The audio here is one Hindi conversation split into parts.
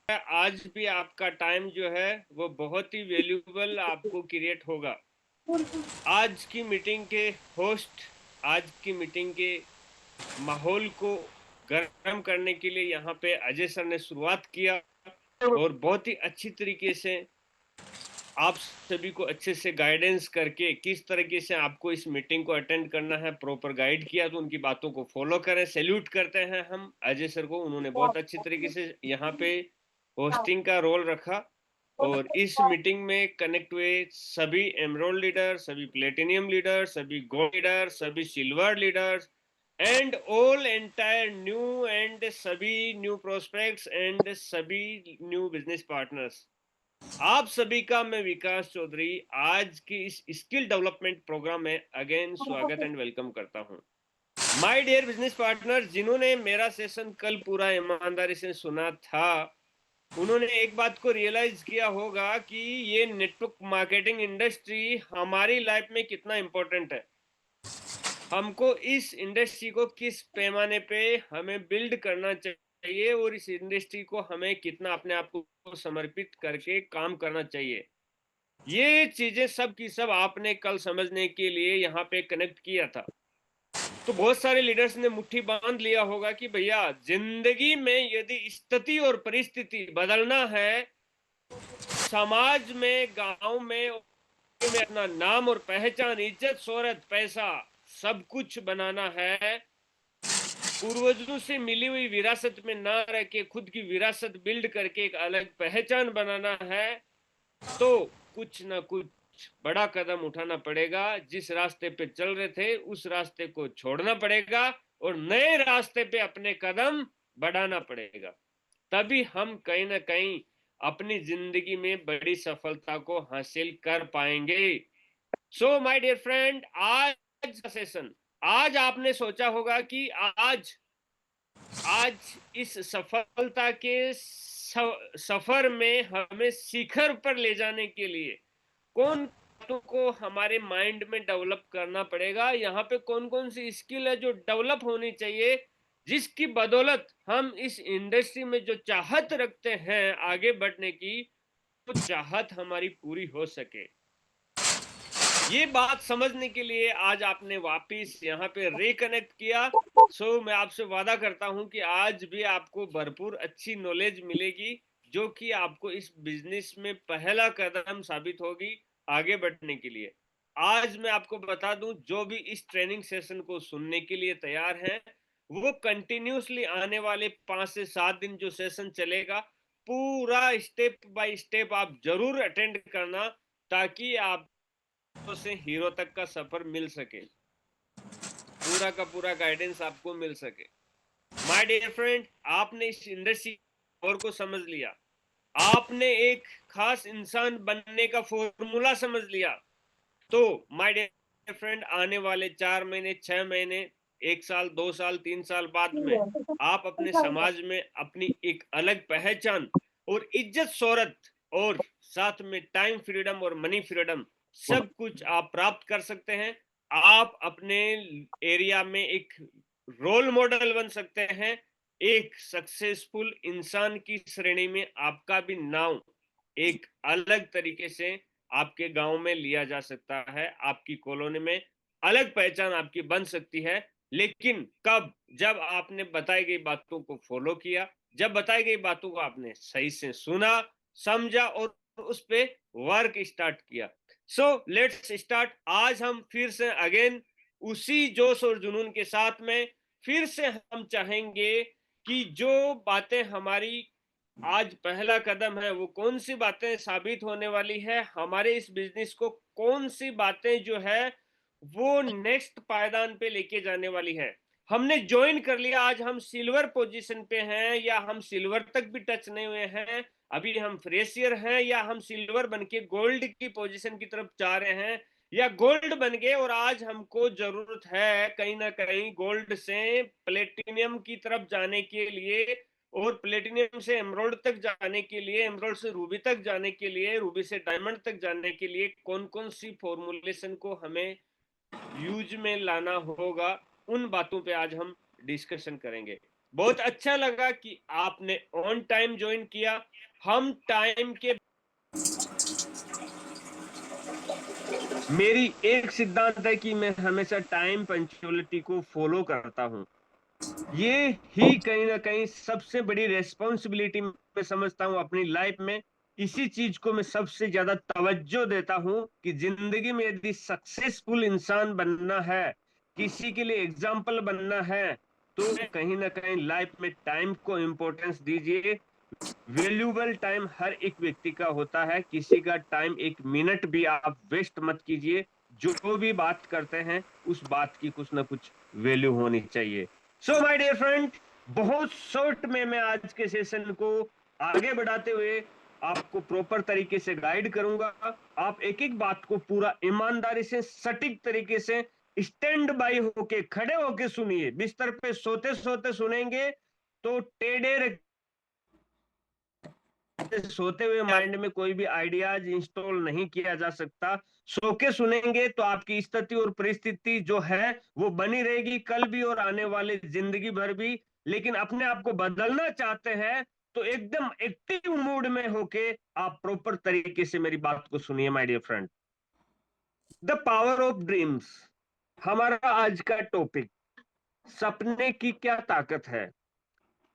आज भी आपका टाइम जो है वो बहुत ही वैल्यूएबल आपको क्रिएट होगा। आज की मीटिंग के होस्ट, आज की मीटिंग के माहौल को गर्म करने के लिए यहाँ पे अजय सर ने शुरुआत किया और बहुत ही अच्छी तरीके से आप सभी को अच्छे से गाइडेंस करके किस तरीके से आपको इस मीटिंग को अटेंड करना है प्रॉपर गाइड किया, तो उनकी बातों को फॉलो करें। सैल्यूट करते हैं हम अजय सर को, उन्होंने बहुत अच्छी तरीके से यहाँ पे होस्टिंग का रोल रखा और इस मीटिंग में कनेक्ट हुए सभी एमरोल्ड लीडर, सभी प्लेटिनियम लीडर, सभी गोल्ड लीडर, सभी silver leaders and all entire new and सभी न्यू प्रोस्पेक्ट्स एंड सभी न्यू बिजनेस पार्टनर्स। आप सभी का मैं विकास चौधरी आज की इस स्किल डेवलपमेंट प्रोग्राम में अगेन स्वागत एंड वेलकम करता हूं। माय डियर बिजनेस पार्टनर, जिन्होंने मेरा सेशन कल पूरा ईमानदारी से सुना था, उन्होंने एक बात को रियलाइज किया होगा कि ये नेटवर्क मार्केटिंग इंडस्ट्री हमारी लाइफ में कितना इंपॉर्टेंट है। हमको इस इंडस्ट्री को किस पैमाने पे हमें बिल्ड करना चाहिए और इस इंडस्ट्री को हमें कितना अपने आप को समर्पित करके काम करना चाहिए। ये चीजें सब की सब आपने कल समझने के लिए यहाँ पे कनेक्ट किया था। तो बहुत सारे लीडर्स ने मुट्ठी बांध लिया होगा कि भैया जिंदगी में यदि स्थिति और परिस्थिति बदलना है, समाज में, गांव में अपना नाम और पहचान, इज्जत, शोहरत, पैसा सब कुछ बनाना है, पूर्वजों से मिली हुई विरासत में ना रह के खुद की विरासत बिल्ड करके एक अलग पहचान बनाना है, तो कुछ ना कुछ बड़ा कदम उठाना पड़ेगा। जिस रास्ते पे चल रहे थे उस रास्ते को छोड़ना पड़ेगा और नए रास्ते पे अपने कदम बढ़ाना पड़ेगा। तभी हम कहीं ना कहीं अपनी जिंदगी में बड़ी सफलता को हासिल कर पाएंगे। सो माय डियर फ्रेंड, आज का सेशन, आज आपने सोचा होगा कि आज आज इस सफलता के सफर में हमें शिखर पर ले जाने के लिए कौन बातों को हमारे माइंड में डेवलप करना पड़ेगा, यहाँ पे कौन कौन सी स्किल है जो डेवलप होनी चाहिए, जिसकी बदौलत हम इस इंडस्ट्री में जो चाहत रखते हैं आगे बढ़ने की, वो चाहत हमारी पूरी हो सके। ये बात समझने के लिए आज आपने वापिस यहाँ पे रिकनेक्ट किया। सो मैं आपसे वादा करता हूँ कि आज भी आपको भरपूर अच्छी नॉलेज मिलेगी, जो कि आपको इस बिजनेस में पहला कदम साबित होगी आगे बढ़ने के लिए। आज मैं आपको बता दूं, जो भी इस ट्रेनिंग सेशन को सुनने के लिए तैयार हैं, वो कंटिन्यूसली आने वाले 5 से 7 दिन जो सेशन चलेगा, पूरा स्टेप बाय स्टेप आप जरूर अटेंड करना, ताकि आप से हीरो तक का सफर मिल सके, पूरा का पूरा गाइडेंस आपको मिल सके। माय डियर फ्रेंड, आपने इस इंडस्ट्री और को समझ लिया, आपने एक खास इंसान बनने का फॉर्मूला समझ लिया, तो माय डियर फ्रेंड आने वाले 4 महीने, 6 महीने, 1 साल, 2 साल, 3 साल बाद में आप अपने समाज में अपनी एक अलग पहचान और इज्जत, शोहरत और साथ में टाइम फ्रीडम और मनी फ्रीडम सब कुछ आप प्राप्त कर सकते हैं। आप अपने एरिया में एक रोल मॉडल बन सकते हैं। एक सक्सेसफुल इंसान की श्रेणी में आपका भी नाम एक अलग तरीके से आपके गांव में लिया जा सकता है, आपकी कॉलोनी में अलग पहचान आपकी बन सकती है। लेकिन कब? जब आपने बताई गई बातों को फॉलो किया, जब बताई गई बातों को आपने सही से सुना, समझा और उस पे वर्क स्टार्ट किया। So let's start. आज हम फिर से अगेन उसी जोश और जुनून के साथ में फिर से हम चाहेंगे कि जो बातें हमारी आज पहला कदम है, वो कौन सी बातें साबित होने वाली है हमारे इस बिजनेस को, कौन सी बातें जो है वो नेक्स्ट पायदान पे लेके जाने वाली है। हमने ज्वाइन कर लिया, आज हम सिल्वर पोजीशन पे हैं या हम सिल्वर तक भी टच नहीं हुए हैं, अभी हम फ्रेशियर हैं या हम सिल्वर बन के गोल्ड की पोजीशन की तरफ जा रहे हैं या गोल्ड बन गए और आज हमको जरूरत है कहीं ना कहीं गोल्ड से प्लेटिनियम की तरफ जाने के लिए और प्लेटिनियम से एमरोल्ड तक जाने के लिए, एमरोल्ड से रूबी तक जाने के लिए, रूबी से डायमंड तक जाने के लिए कौन कौन सी फॉर्मुलेशन को हमें यूज में लाना होगा, उन बातों पे आज हम डिस्कशन करेंगे। बहुत अच्छा लगा कि आपने ऑन टाइम ज्वाइन किया। हम टाइम के मेरी एक सिद्धांत है कि मैं हमेशा टाइम पंक्चुअलिटी को फॉलो करता हूं। ये ही कहीं ना कहीं सबसे बड़ी रेस्पॉन्सिबिलिटी मैं समझता हूं अपनी लाइफ में। इसी चीज को मैं सबसे ज्यादा तवज्जो देता हूं कि जिंदगी में यदि सक्सेसफुल इंसान बनना है, किसी के लिए एग्जाम्पल बनना है, तो कहीं ना कहीं लाइफ में टाइम को इंपॉर्टेंस दीजिए। वैल्यूबल टाइम हर एक व्यक्ति का होता है, किसी का टाइम एक मिनट भी आप वेस्ट मत कीजिए। जो भी बात करते हैं उस बात की कुछ ना कुछ वैल्यू होनी चाहिए। सो माय डियर फ्रेंड, बहुत शॉर्ट में मैं आज के सेशन को आगे बढ़ाते हुए आपको प्रॉपर तरीके से गाइड करूंगा। आप एक एक बात को पूरा ईमानदारी से सटीक तरीके से स्टैंड बाई होके खड़े होके सुनिए। बिस्तर पे सोते सोते सुनेंगे तो टेढ़े सोते हुए आप माइंड में कोई भी आइडियाज इंस्टॉल नहीं किया जा सकता। सो के सुनेंगे तो आपकी स्थिति और परिस्थिति जो है वो बनी रहेगी, कल भी और आने वाले जिंदगी भर भी। लेकिन अपने आप को बदलना चाहते हैं तो एकदम एक्टिव मूड में होके आप प्रॉपर तरीके से मेरी बात को सुनिए my dear friend. The power of dreams हमारा आज का टॉपिक। सपने की क्या ताकत है।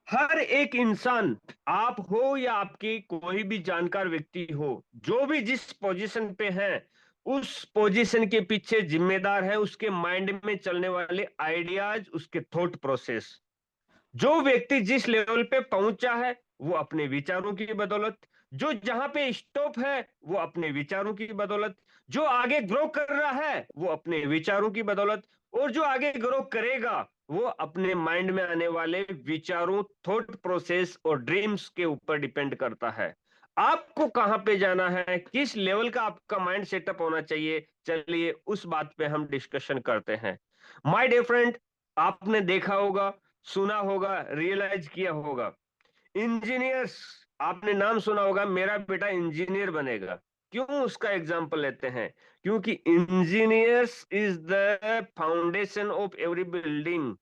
हर एक इंसान, आप हो या आपकी कोई भी जानकार व्यक्ति हो, जो भी जिस पोजीशन पे है, उस पोजीशन के पीछे जिम्मेदार है उसके माइंड में चलने वाले आइडियाज, उसके थॉट प्रोसेस। जो व्यक्ति जिस लेवल पे पहुंचा है वो अपने विचारों की बदौलत, जो जहां पे स्टॉप है वो अपने विचारों की बदौलत, जो आगे ग्रो कर रहा है वो अपने विचारों की बदौलत, और जो आगे ग्रो करेगा वो अपने माइंड में आने वाले विचारों, थॉट प्रोसेस और ड्रीम्स के ऊपर डिपेंड करता है। आपको कहां पे जाना है, किस लेवल का आपका माइंड सेटअप होना चाहिए, चलिए उस बात पे हम डिस्कशन करते हैं। माय डियर फ्रेंड, आपने देखा होगा, सुना होगा, रियलाइज किया होगा, इंजीनियर्स, आपने नाम सुना होगा, मेरा बेटा इंजीनियर बनेगा। क्यों उसका एग्जाम्पल लेते हैं? क्योंकि engineers is the foundation of every building.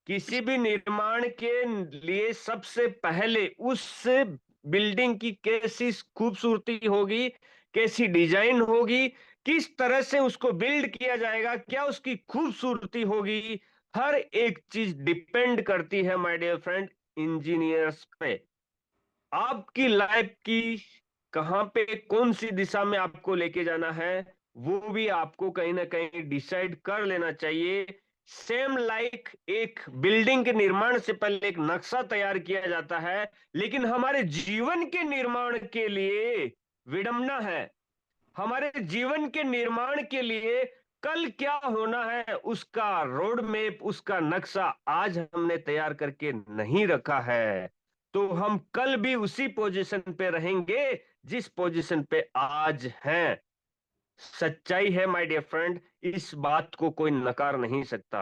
किसी भी निर्माण के लिए सबसे पहले उस बिल्डिंग की कैसी खूबसूरती होगी, कैसी डिजाइन होगी, किस तरह से उसको बिल्ड किया जाएगा, क्या उसकी खूबसूरती होगी, हर एक चीज डिपेंड करती है माय डियर फ्रेंड इंजीनियर्स पे। आपकी लाइफ की कहां पे कौन सी दिशा में आपको लेके जाना है वो भी आपको कहीं ना कहीं डिसाइड कर लेना चाहिए। सेम लाइक एक बिल्डिंग के निर्माण से पहले एक नक्शा तैयार किया जाता है, लेकिन हमारे जीवन के निर्माण के लिए विडंबना है। हमारे जीवन के निर्माण के लिए कल क्या होना है उसका रोड मैप, उसका नक्शा आज हमने तैयार करके नहीं रखा है। तो हम कल भी उसी पोजीशन पे रहेंगे जिस पोजीशन पे आज हैं। सच्चाई है माय डियर फ्रेंड, इस बात को कोई नकार नहीं सकता।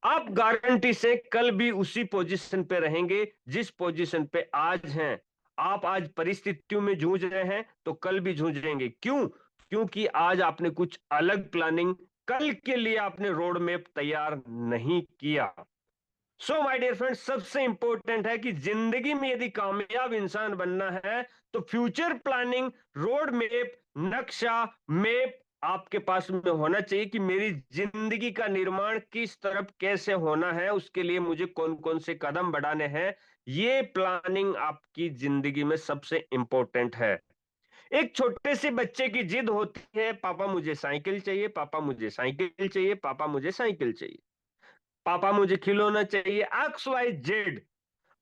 आप गारंटी से कल भी उसी पोजीशन पे रहेंगे जिस पोजीशन पे आज हैं। आप आज परिस्थितियों में जूझ रहे हैं तो कल भी जूझेंगे। क्यों? क्योंकि आज आपने कुछ अलग प्लानिंग, कल के लिए आपने रोड मैप तैयार नहीं किया। सो माय डियर फ्रेंड, सबसे इंपॉर्टेंट है कि जिंदगी में यदि कामयाब इंसान बनना है तो फ्यूचर प्लानिंग, रोड मैप, नक्शा, मैप आपके पास में होना चाहिए कि मेरी जिंदगी का निर्माण किस तरफ कैसे होना है, उसके लिए मुझे कौन कौन से कदम बढ़ाने हैं। ये प्लानिंग आपकी जिंदगी में सबसे इंपॉर्टेंट है। एक छोटे से बच्चे की जिद होती है, पापा मुझे साइकिल चाहिए, पापा मुझे साइकिल चाहिए, पापा मुझे साइकिल चाहिए, पापा मुझे खिलौना चाहिए, एक्स वाई जेड।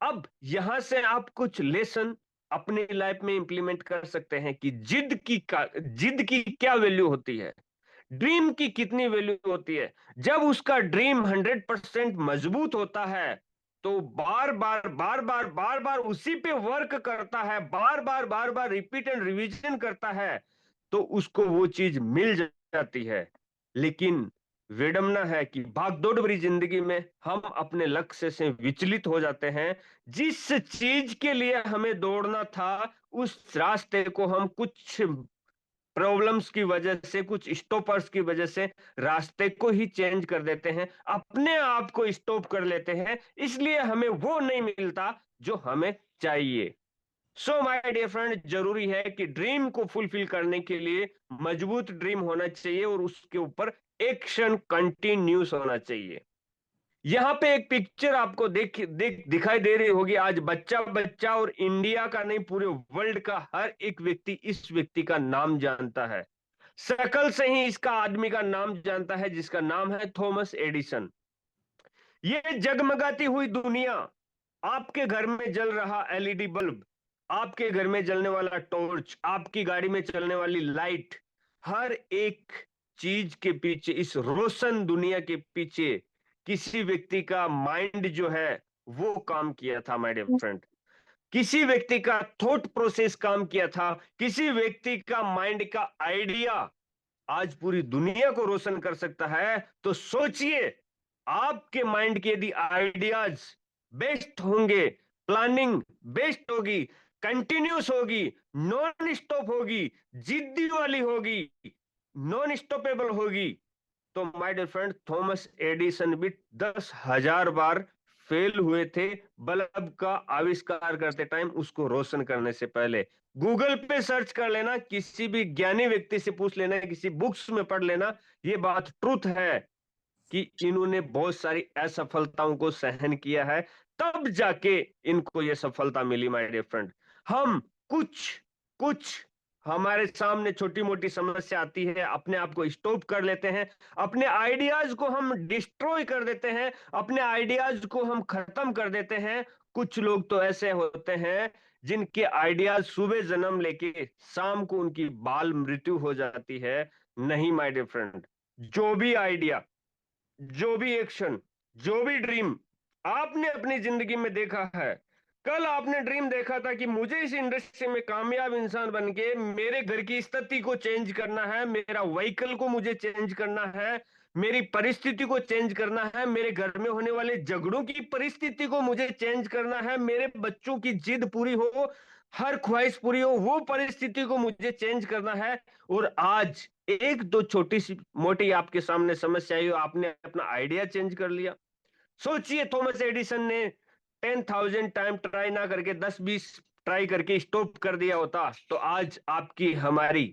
अब यहां से आप कुछ लेसन अपनी लाइफ में इंप्लीमेंट कर सकते हैं कि जिद की क्या वैल्यू होती है, ड्रीम की कितनी वैल्यू होती है। जब उसका ड्रीम 100% मजबूत होता है तो बार बार उसी पे वर्क करता है, बार बार रिपीट एंड रिवीजन करता है, तो उसको वो चीज मिल जाती है। लेकिन विडंबना है कि भागदौड़ भरी जिंदगी में हम अपने लक्ष्य से विचलित हो जाते हैं। जिस चीज के लिए हमें दौड़ना था उस रास्ते को हम कुछ प्रॉब्लम्स की वजह से, कुछ स्टॉपर्स की वजह से रास्ते को ही चेंज कर देते हैं, अपने आप को स्टॉप कर लेते हैं, इसलिए हमें वो नहीं मिलता जो हमें चाहिए। सो माय डियर फ्रेंड, जरूरी है कि ड्रीम को फुलफिल करने के लिए मजबूत ड्रीम होना चाहिए और उसके ऊपर एक्शन कंटिन्यूस होना चाहिए। यहाँ पे एक पिक्चर आपको दिखाई दे रही होगी। आज बच्चा बच्चा और इंडिया का नहीं, पूरे वर्ल्ड का हर एक व्यक्ति इस व्यक्ति का नाम जानता है। शकल से ही इसका आदमी का नाम जानता है, जिसका नाम है थॉमस एडिसन। ये जगमगाती हुई दुनिया, आपके घर में जल रहा एलईडी बल्ब, आपके घर में जलने वाला टॉर्च, आपकी गाड़ी में चलने वाली लाइट, हर एक चीज के पीछे, इस रोशन दुनिया के पीछे किसी व्यक्ति का माइंड जो है वो काम किया था माय डियर फ्रेंड। किसी व्यक्ति का थॉट प्रोसेस काम किया था, किसी व्यक्ति का माइंड का आइडिया आज पूरी दुनिया को रोशन कर सकता है। तो सोचिए, आपके माइंड के यदि आइडियाज बेस्ट होंगे, प्लानिंग बेस्ट होगी, कंटिन्यूस होगी, नॉन स्टॉप होगी, जिद्दी वाली होगी, नॉन स्टॉपेबल होगी, तो my dear friend, Thomas Edison भी 10,000 बार फेल हुए थे बल्ब का आविष्कार करते टाइम, उसको रोशन करने से पहले। गूगल पे सर्च कर लेना, किसी भी ज्ञानी व्यक्ति से पूछ लेना, किसी बुक्स में पढ़ लेना, ये बात ट्रूथ है कि इन्होंने बहुत सारी असफलताओं को सहन किया है, तब जाके इनको ये सफलता मिली माय डियर फ्रेंड। हम कुछ कुछ हमारे सामने छोटी मोटी समस्या आती है, अपने आप को स्टॉप कर लेते हैं, अपने आइडियाज को हम डिस्ट्रॉय कर देते हैं, अपने आइडियाज को हम खत्म कर देते हैं। कुछ लोग तो ऐसे होते हैं जिनके आइडियाज सुबह जन्म लेके शाम को उनकी बाल मृत्यु हो जाती है। नहीं माय डियर फ्रेंड, जो भी आइडिया, जो भी एक्शन, जो भी ड्रीम आपने अपनी जिंदगी में देखा है, कल आपने ड्रीम देखा था कि मुझे इस इंडस्ट्री में कामयाब इंसान बन के मेरे घर की स्थिति को चेंज करना है, मेरा व्हीकल को मुझे चेंज करना है, मेरी परिस्थिति को चेंज करना है, मेरे घर में होने वाले झगड़ों की परिस्थिति को मुझे चेंज करना है, मेरे बच्चों की जिद पूरी हो, हर ख्वाहिश पूरी हो, वो परिस्थिति को मुझे चेंज करना है। और आज एक दो छोटी सी मोटी आपके सामने समस्या आई, आपने अपना आइडिया चेंज कर लिया। सोचिए, थॉमस एडिसन ने 10,000 टाइम ट्राई ना करके 10-20 ट्राई करके स्टॉप कर दिया होता, तो आज आपकी हमारी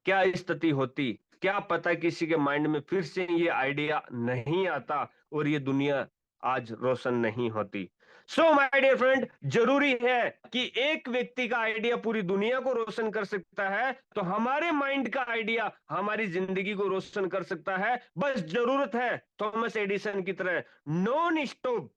क्या स्थिति होती? क्या पता किसी के माइंड में फिर से ये आइडिया नहीं आता और ये दुनिया आज रोशन नहीं होती। सो माय डियर फ्रेंड, जरूरी है कि एक व्यक्ति का आइडिया पूरी दुनिया को रोशन कर सकता है, तो हमारे माइंड का आइडिया हमारी जिंदगी को रोशन कर सकता है। बस जरूरत है थॉमस एडिसन की तरह नॉन स्टॉप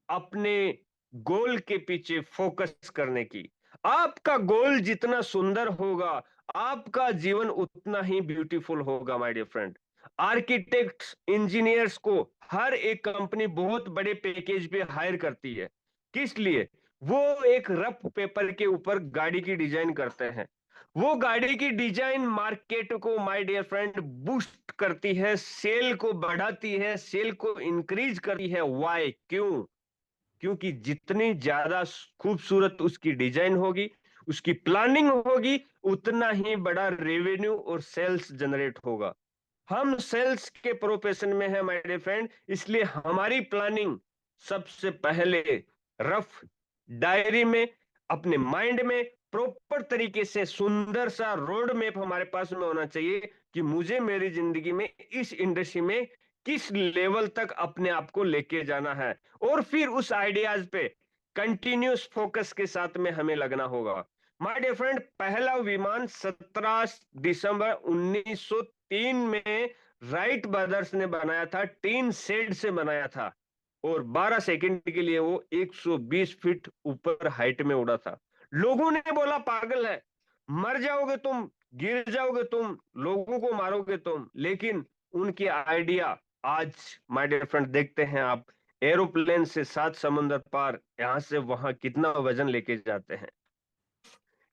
अपने गोल के पीछे फोकस करने की। आपका गोल जितना सुंदर होगा, आपका जीवन उतना ही ब्यूटीफुल होगा my dear friend. Architects, engineers को हर एक कंपनी बहुत बड़े पैकेज पे हायर करती है। किस लिए? वो एक रफ पेपर के ऊपर गाड़ी की डिजाइन करते हैं। वो गाड़ी की डिजाइन मार्केट को माय डियर फ्रेंड बूस्ट करती है, सेल को बढ़ाती है, सेल को इंक्रीज करती है। व्हाई? क्यों? क्योंकि जितनी ज्यादा खूबसूरत उसकी डिजाइन होगी, उसकी प्लानिंग होगी, उतना ही बड़ा रेवेन्यू और सेल्स जनरेट होगा। हम सेल्स के प्रोफेशन में है माय डियर फ्रेंड, इसलिए हमारी प्लानिंग सबसे पहले रफ डायरी में, अपने माइंड में प्रॉपर तरीके से सुंदर सा रोड मैप हमारे पास में होना चाहिए कि मुझे मेरी जिंदगी में इस इंडस्ट्री में किस लेवल तक अपने आप को लेके जाना है, और फिर उस आइडियाज पे कंटिन्यूस फोकस के साथ में हमें लगना होगा। माय डियर फ्रेंड, पहला विमान 17 दिसंबर 1903 में राइट ब्रदर्स ने बनाया था, टीन शेड से बनाया था, और 12 सेकंड के लिए वो 120 फीट ऊपर हाइट में उड़ा था। लोगों ने बोला पागल है, मर जाओगे तुम, गिर जाओगे तुम, लोगों को मारोगे तुम, लेकिन उनके आइडिया आज माय डियर फ्रेंड देखते हैं आप, एरोप्लेन से 7 समुंदर पार, यहां से वहां कितना वजन लेके जाते हैं।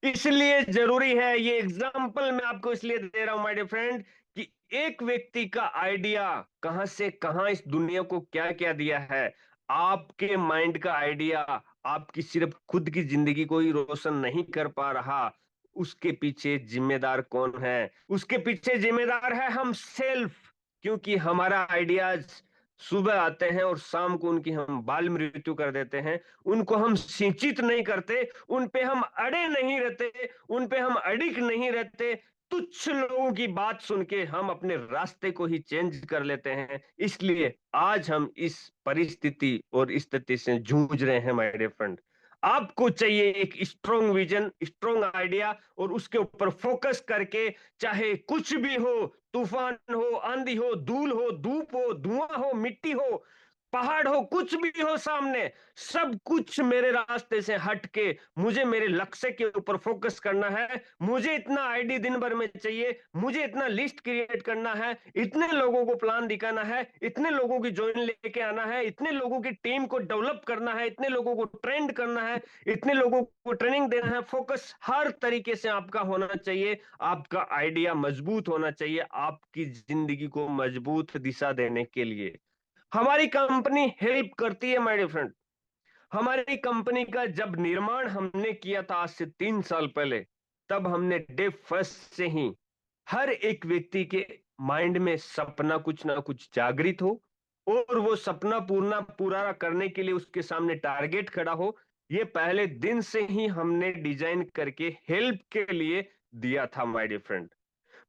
इसलिए जरूरी है, ये एग्जाम्पल मैं आपको इसलिए दे रहा हूं माय डियर फ्रेंड, कि एक व्यक्ति का आइडिया कहां से कहां इस दुनिया को क्या क्या दिया है। आपके माइंड का आइडिया आपकी सिर्फ खुद की जिंदगी को ही रोशन नहीं कर पा रहा, उसके पीछे जिम्मेदार कौन है? उसके पीछे जिम्मेदार है हम सेल्फ, क्योंकि हमारा आइडियाज सुबह आते हैं और शाम को उनकी हम बाल मृत्यु कर देते हैं। उनको हम सिंचित नहीं करते, उन पे हम अड़े नहीं रहते, उन पे हम अडिग नहीं रहते। तुच्छ लोगों की बात सुन के हम अपने रास्ते को ही चेंज कर लेते हैं। इसलिए आज हम इस परिस्थिति और स्थिति से जूझ रहे हैं माय डियर फ्रेंड। आपको चाहिए एक स्ट्रॉन्ग विजन, स्ट्रॉन्ग आइडिया, और उसके ऊपर फोकस करके, चाहे कुछ भी हो, तूफान हो, आंधी हो, धूल हो, धूप हो, धुआं हो, मिट्टी हो, पहाड़ हो, कुछ भी हो सामने, सब कुछ मेरे रास्ते से हट के मुझे मेरे लक्ष्य के ऊपर फोकस करना है। मुझे इतना आईडी दिन भर में चाहिए, मुझे इतना लिस्ट क्रिएट करना है, इतने लोगों को प्लान दिखाना है, इतने लोगों की ज्वाइन लेके आना है, इतने लोगों की टीम को डेवलप करना है, इतने लोगों को ट्रेंड करना है, इतने लोगों को ट्रेनिंग देना है। फोकस हर तरीके से आपका होना चाहिए, आपका आइडिया मजबूत होना चाहिए, आपकी जिंदगी को मजबूत दिशा देने के लिए हमारी कंपनी हेल्प करती है माय डियर फ्रेंड। हमारी कंपनी का जब निर्माण हमने किया था आज से 3 साल पहले, तब हमने डे फर्स्ट से ही हर एक व्यक्ति के माइंड में सपना कुछ ना कुछ जागृत हो, और वो सपना पूरा करने के लिए उसके सामने टारगेट खड़ा हो, ये पहले दिन से ही हमने डिजाइन करके हेल्प के लिए दिया था my dear friend.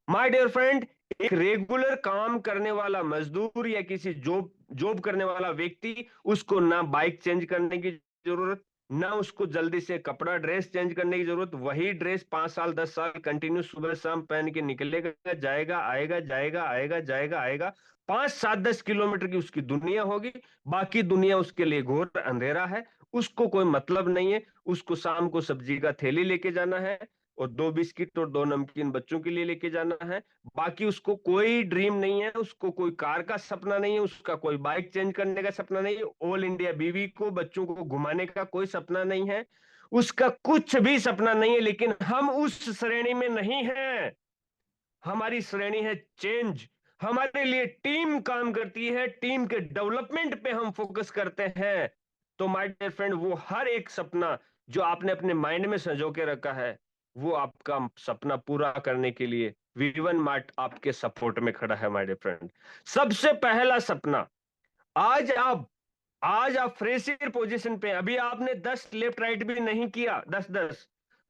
My dear friend, एक रेगुलर काम करने वाला मजदूर या किसी जॉब जॉब करने वाला व्यक्ति, उसको ना बाइक चेंज करने की जरूरत, ना उसको जल्दी से कपड़ा ड्रेस चेंज करने की जरूरत। वही ड्रेस 5 साल 10 साल कंटिन्यू सुबह शाम पहन के निकलेगा, जाएगा आएगा, जाएगा आएगा, जाएगा आएगा। 5 7 10 किलोमीटर की उसकी दुनिया होगी, बाकी दुनिया उसके लिए घोर अंधेरा है। उसको कोई मतलब नहीं है। उसको शाम को सब्जी का थैली लेके जाना है, और 2 बिस्किट और 2 नमकीन बच्चों के लिए लेके जाना है। बाकी उसको कोई ड्रीम नहीं है, उसको कोई कार का सपना नहीं है, उसका कोई बाइक चेंज करने का सपना नहीं है, ऑल इंडिया बीवी को बच्चों को घुमाने का कोई सपना नहीं है, उसका कुछ भी सपना नहीं है। लेकिन हम उस श्रेणी में नहीं हैं। हमारी श्रेणी है चेंज। हमारे लिए टीम काम करती है, टीम के डेवलपमेंट पे हम फोकस करते हैं। तो माय डियर फ्रेंड, वो हर एक सपना जो आपने अपने माइंड में संजो के रखा है, वो आपका सपना पूरा करने के लिए वीवन मार्ट आपके सपोर्ट में खड़ा है माय डियर फ्रेंड। सबसे पहला सपना, आज आप आज आप फ्रेशर पोजीशन पे, अभी आपने 10 लेफ्ट राइट भी नहीं किया, 10 10,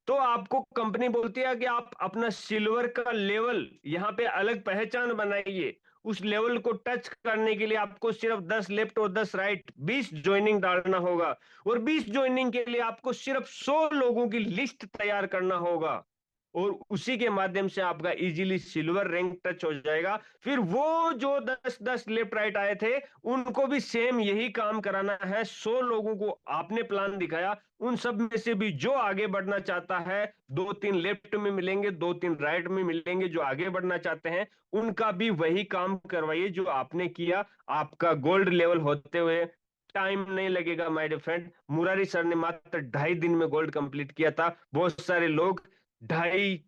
तो आपको कंपनी बोलती है कि आप अपना सिल्वर का लेवल यहां पे अलग पहचान बनाइए। उस लेवल को टच करने के लिए आपको सिर्फ 10 लेफ्ट और 10 राइट, 20 ज्वाइनिंग डालना होगा, और 20 ज्वाइनिंग के लिए आपको सिर्फ 100 लोगों की लिस्ट तैयार करना होगा, और उसी के माध्यम से आपका इजीली सिल्वर रैंक टच हो जाएगा। फिर वो जो 10 10 लेफ्ट राइट आए थे, उनको भी सेम यही काम कराना है। 100 लोगों को आपने प्लान दिखाया, उन सब में से भी जो आगे बढ़ना चाहता है, 2 3 लेफ्ट में मिलेंगे, 2 3 राइट में मिलेंगे, जो आगे बढ़ना चाहते हैं उनका भी वही काम करवाइए जो आपने किया। आपका गोल्ड लेवल होते हुए टाइम नहीं लगेगा my dear friend. Murari sir ने मात्र 2.5 दिन में गोल्ड कंप्लीट किया था। बहुत सारे लोग 2.5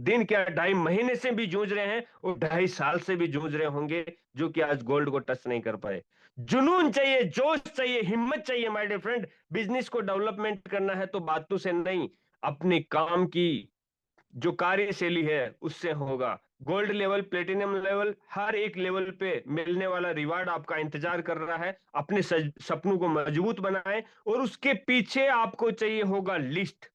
दिन क्या, 2.5 महीने से भी जूझ रहे हैं, और 2.5 साल से भी जूझ रहे होंगे, जो कि आज गोल्ड को टच नहीं कर पाए। जुनून चाहिए, जोश चाहिए, हिम्मत चाहिए माय डियर फ्रेंड। बिजनेस को डेवलपमेंट करना है तो बातों से नहीं, अपने काम की जो कार्यशैली है उससे होगा। गोल्ड लेवल, प्लेटिनम लेवल, हर एक लेवल पे मिलने वाला रिवार्ड आपका इंतजार कर रहा है। अपने सपनों को मजबूत बनाएं, और उसके पीछे आपको चाहिए होगा लिस्ट।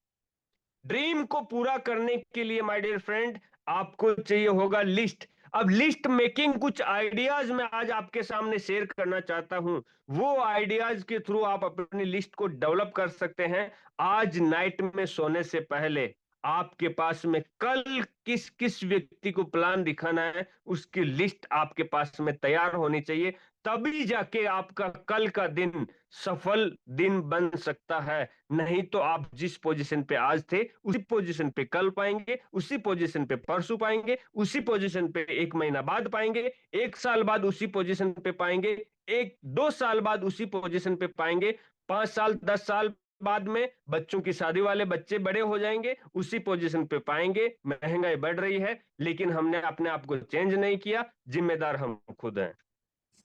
ड्रीम को पूरा करने के लिए माय डियर फ्रेंड, आपको चाहिए होगा लिस्ट। अब लिस्ट मेकिंग कुछ आइडियाज मैं आज आपके सामने शेयर करना चाहता हूं। वो आइडियाज के थ्रू आप अपनी लिस्ट को डेवलप कर सकते हैं। आज नाइट में सोने से पहले आपके पास में कल किस किस व्यक्ति को प्लान दिखाना है, उसकी लिस्ट आपके पास में तैयार होनी चाहिए। तभी जाके आपका कल का दिन सफल दिन बन सकता है। नहीं तो आप जिस पोजीशन पे आज थे, उसी पोजीशन पे कल पाएंगे, उसी पोजीशन पे परसों पाएंगे, उसी पोजीशन पे 1 महीना बाद पाएंगे, 1 साल बाद उसी पोजीशन पे पाएंगे, 1 2 साल बाद उसी पोजीशन पे पाएंगे, 5 साल 10 साल बाद में बच्चों की शादी वाले बच्चे बड़े हो जाएंगे, उसी पोजीशन पे पाएंगे। महंगाई बढ़ रही है, लेकिन हमने अपने आप को चेंज नहीं किया। जिम्मेदार हम खुद हैं।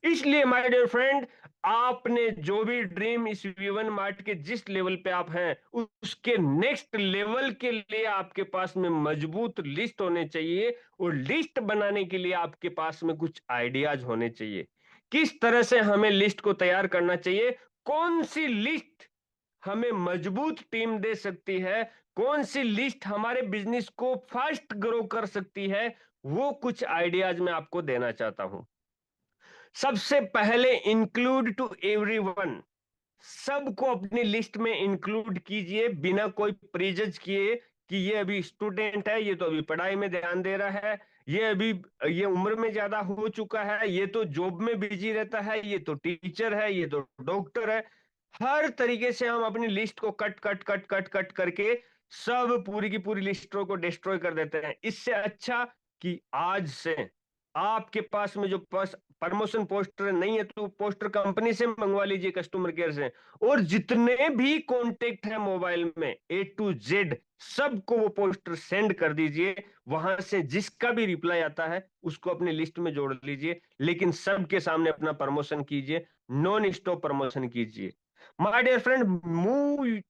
इसलिए माय डियर फ्रेंड, आपने जो भी ड्रीम इस V1 मार्ट के जिस लेवल पे आप हैं, उसके नेक्स्ट लेवल के लिए आपके पास में मजबूत लिस्ट होने चाहिए, और लिस्ट बनाने के लिए आपके पास में कुछ आइडियाज होने चाहिए। किस तरह से हमें लिस्ट को तैयार करना चाहिए, कौन सी लिस्ट हमें मजबूत टीम दे सकती है, कौन सी लिस्ट हमारे बिजनेस को फास्ट ग्रो कर सकती है, वो कुछ आइडियाज मैं आपको देना चाहता हूं। सबसे पहले इंक्लूड टू एवरीवन, सबको अपनी लिस्ट में इंक्लूड कीजिए बिना कोई प्रीजज किए कि ये अभी स्टूडेंट है, ये तो अभी पढ़ाई में ध्यान दे रहा है, ये अभी ये उम्र में ज्यादा हो चुका है, ये तो जॉब में बिजी रहता है, ये तो टीचर है, ये तो डॉक्टर है। हर तरीके से हम अपनी लिस्ट को cut cut cut cut cut करके सब पूरी की पूरी लिस्टों को डिस्ट्रॉय कर देते हैं। इससे अच्छा कि आज से आपके पास में जो प्रमोशन पोस्टर नहीं है तो पोस्टर कंपनी से मंगवा लीजिए, कस्टमर केयर से। और जितने भी कॉन्टेक्ट है मोबाइल में A to Z, सबको वो पोस्टर सेंड कर दीजिए। वहां से जिसका भी रिप्लाई आता है उसको अपनी लिस्ट में जोड़ लीजिए, लेकिन सबके सामने अपना प्रमोशन कीजिए, नॉन स्टॉप प्रमोशन कीजिए। My dear friend, move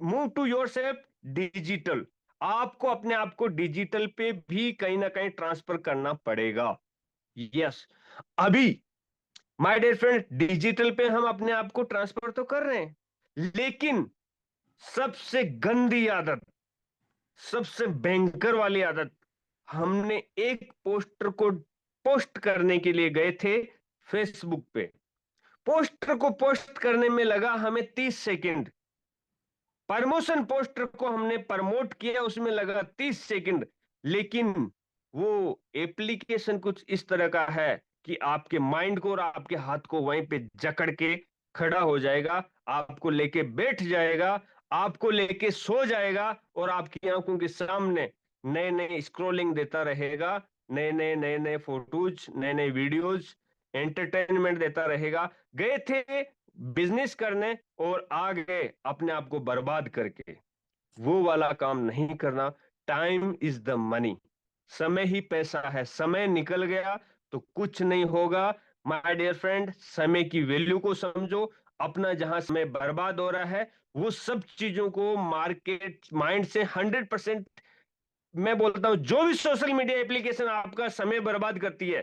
move to yourself digital. आपको अपने आप को डिजिटल पे भी कहीं ना कहीं ट्रांसफर करना पड़ेगा। यस, अभी माय डियर फ्रेंड, डिजिटल पे हम अपने आप को ट्रांसफर तो कर रहे हैं, लेकिन सबसे गंदी आदत, सबसे भयंकर वाली आदत, हमने एक पोस्टर को पोस्ट करने के लिए गए थे फेसबुक पे, पोस्टर को पोस्ट करने में लगा हमें 30 सेकंड, प्रमोशन पोस्टर को हमने प्रमोट किया उसमें लगा 30 सेकंड, लेकिन वो एप्लीकेशन कुछ इस तरह का है कि आपके माइंड को और आपके हाथ को वहीं पे जकड़ के खड़ा हो जाएगा, आपको लेके बैठ जाएगा, आपको लेके सो जाएगा, और आपकी आंखों के सामने नए नए स्क्रॉलिंग देता रहेगा, नए नए नए नए फोटोज, नए नए वीडियोज, एंटरटेनमेंट देता रहेगा। गए थे बिजनेस करने और आ गए अपने आप को बर्बाद करके। वो वाला काम नहीं करना। टाइम इज द मनी, समय ही पैसा है, समय निकल गया तो कुछ नहीं होगा। माय डियर फ्रेंड, समय की वैल्यू को समझो। अपना जहां समय बर्बाद हो रहा है वो सब चीजों को मार्केट माइंड से 100%, मैं बोलता हूं जो भी सोशल मीडिया एप्लीकेशन आपका समय बर्बाद करती है,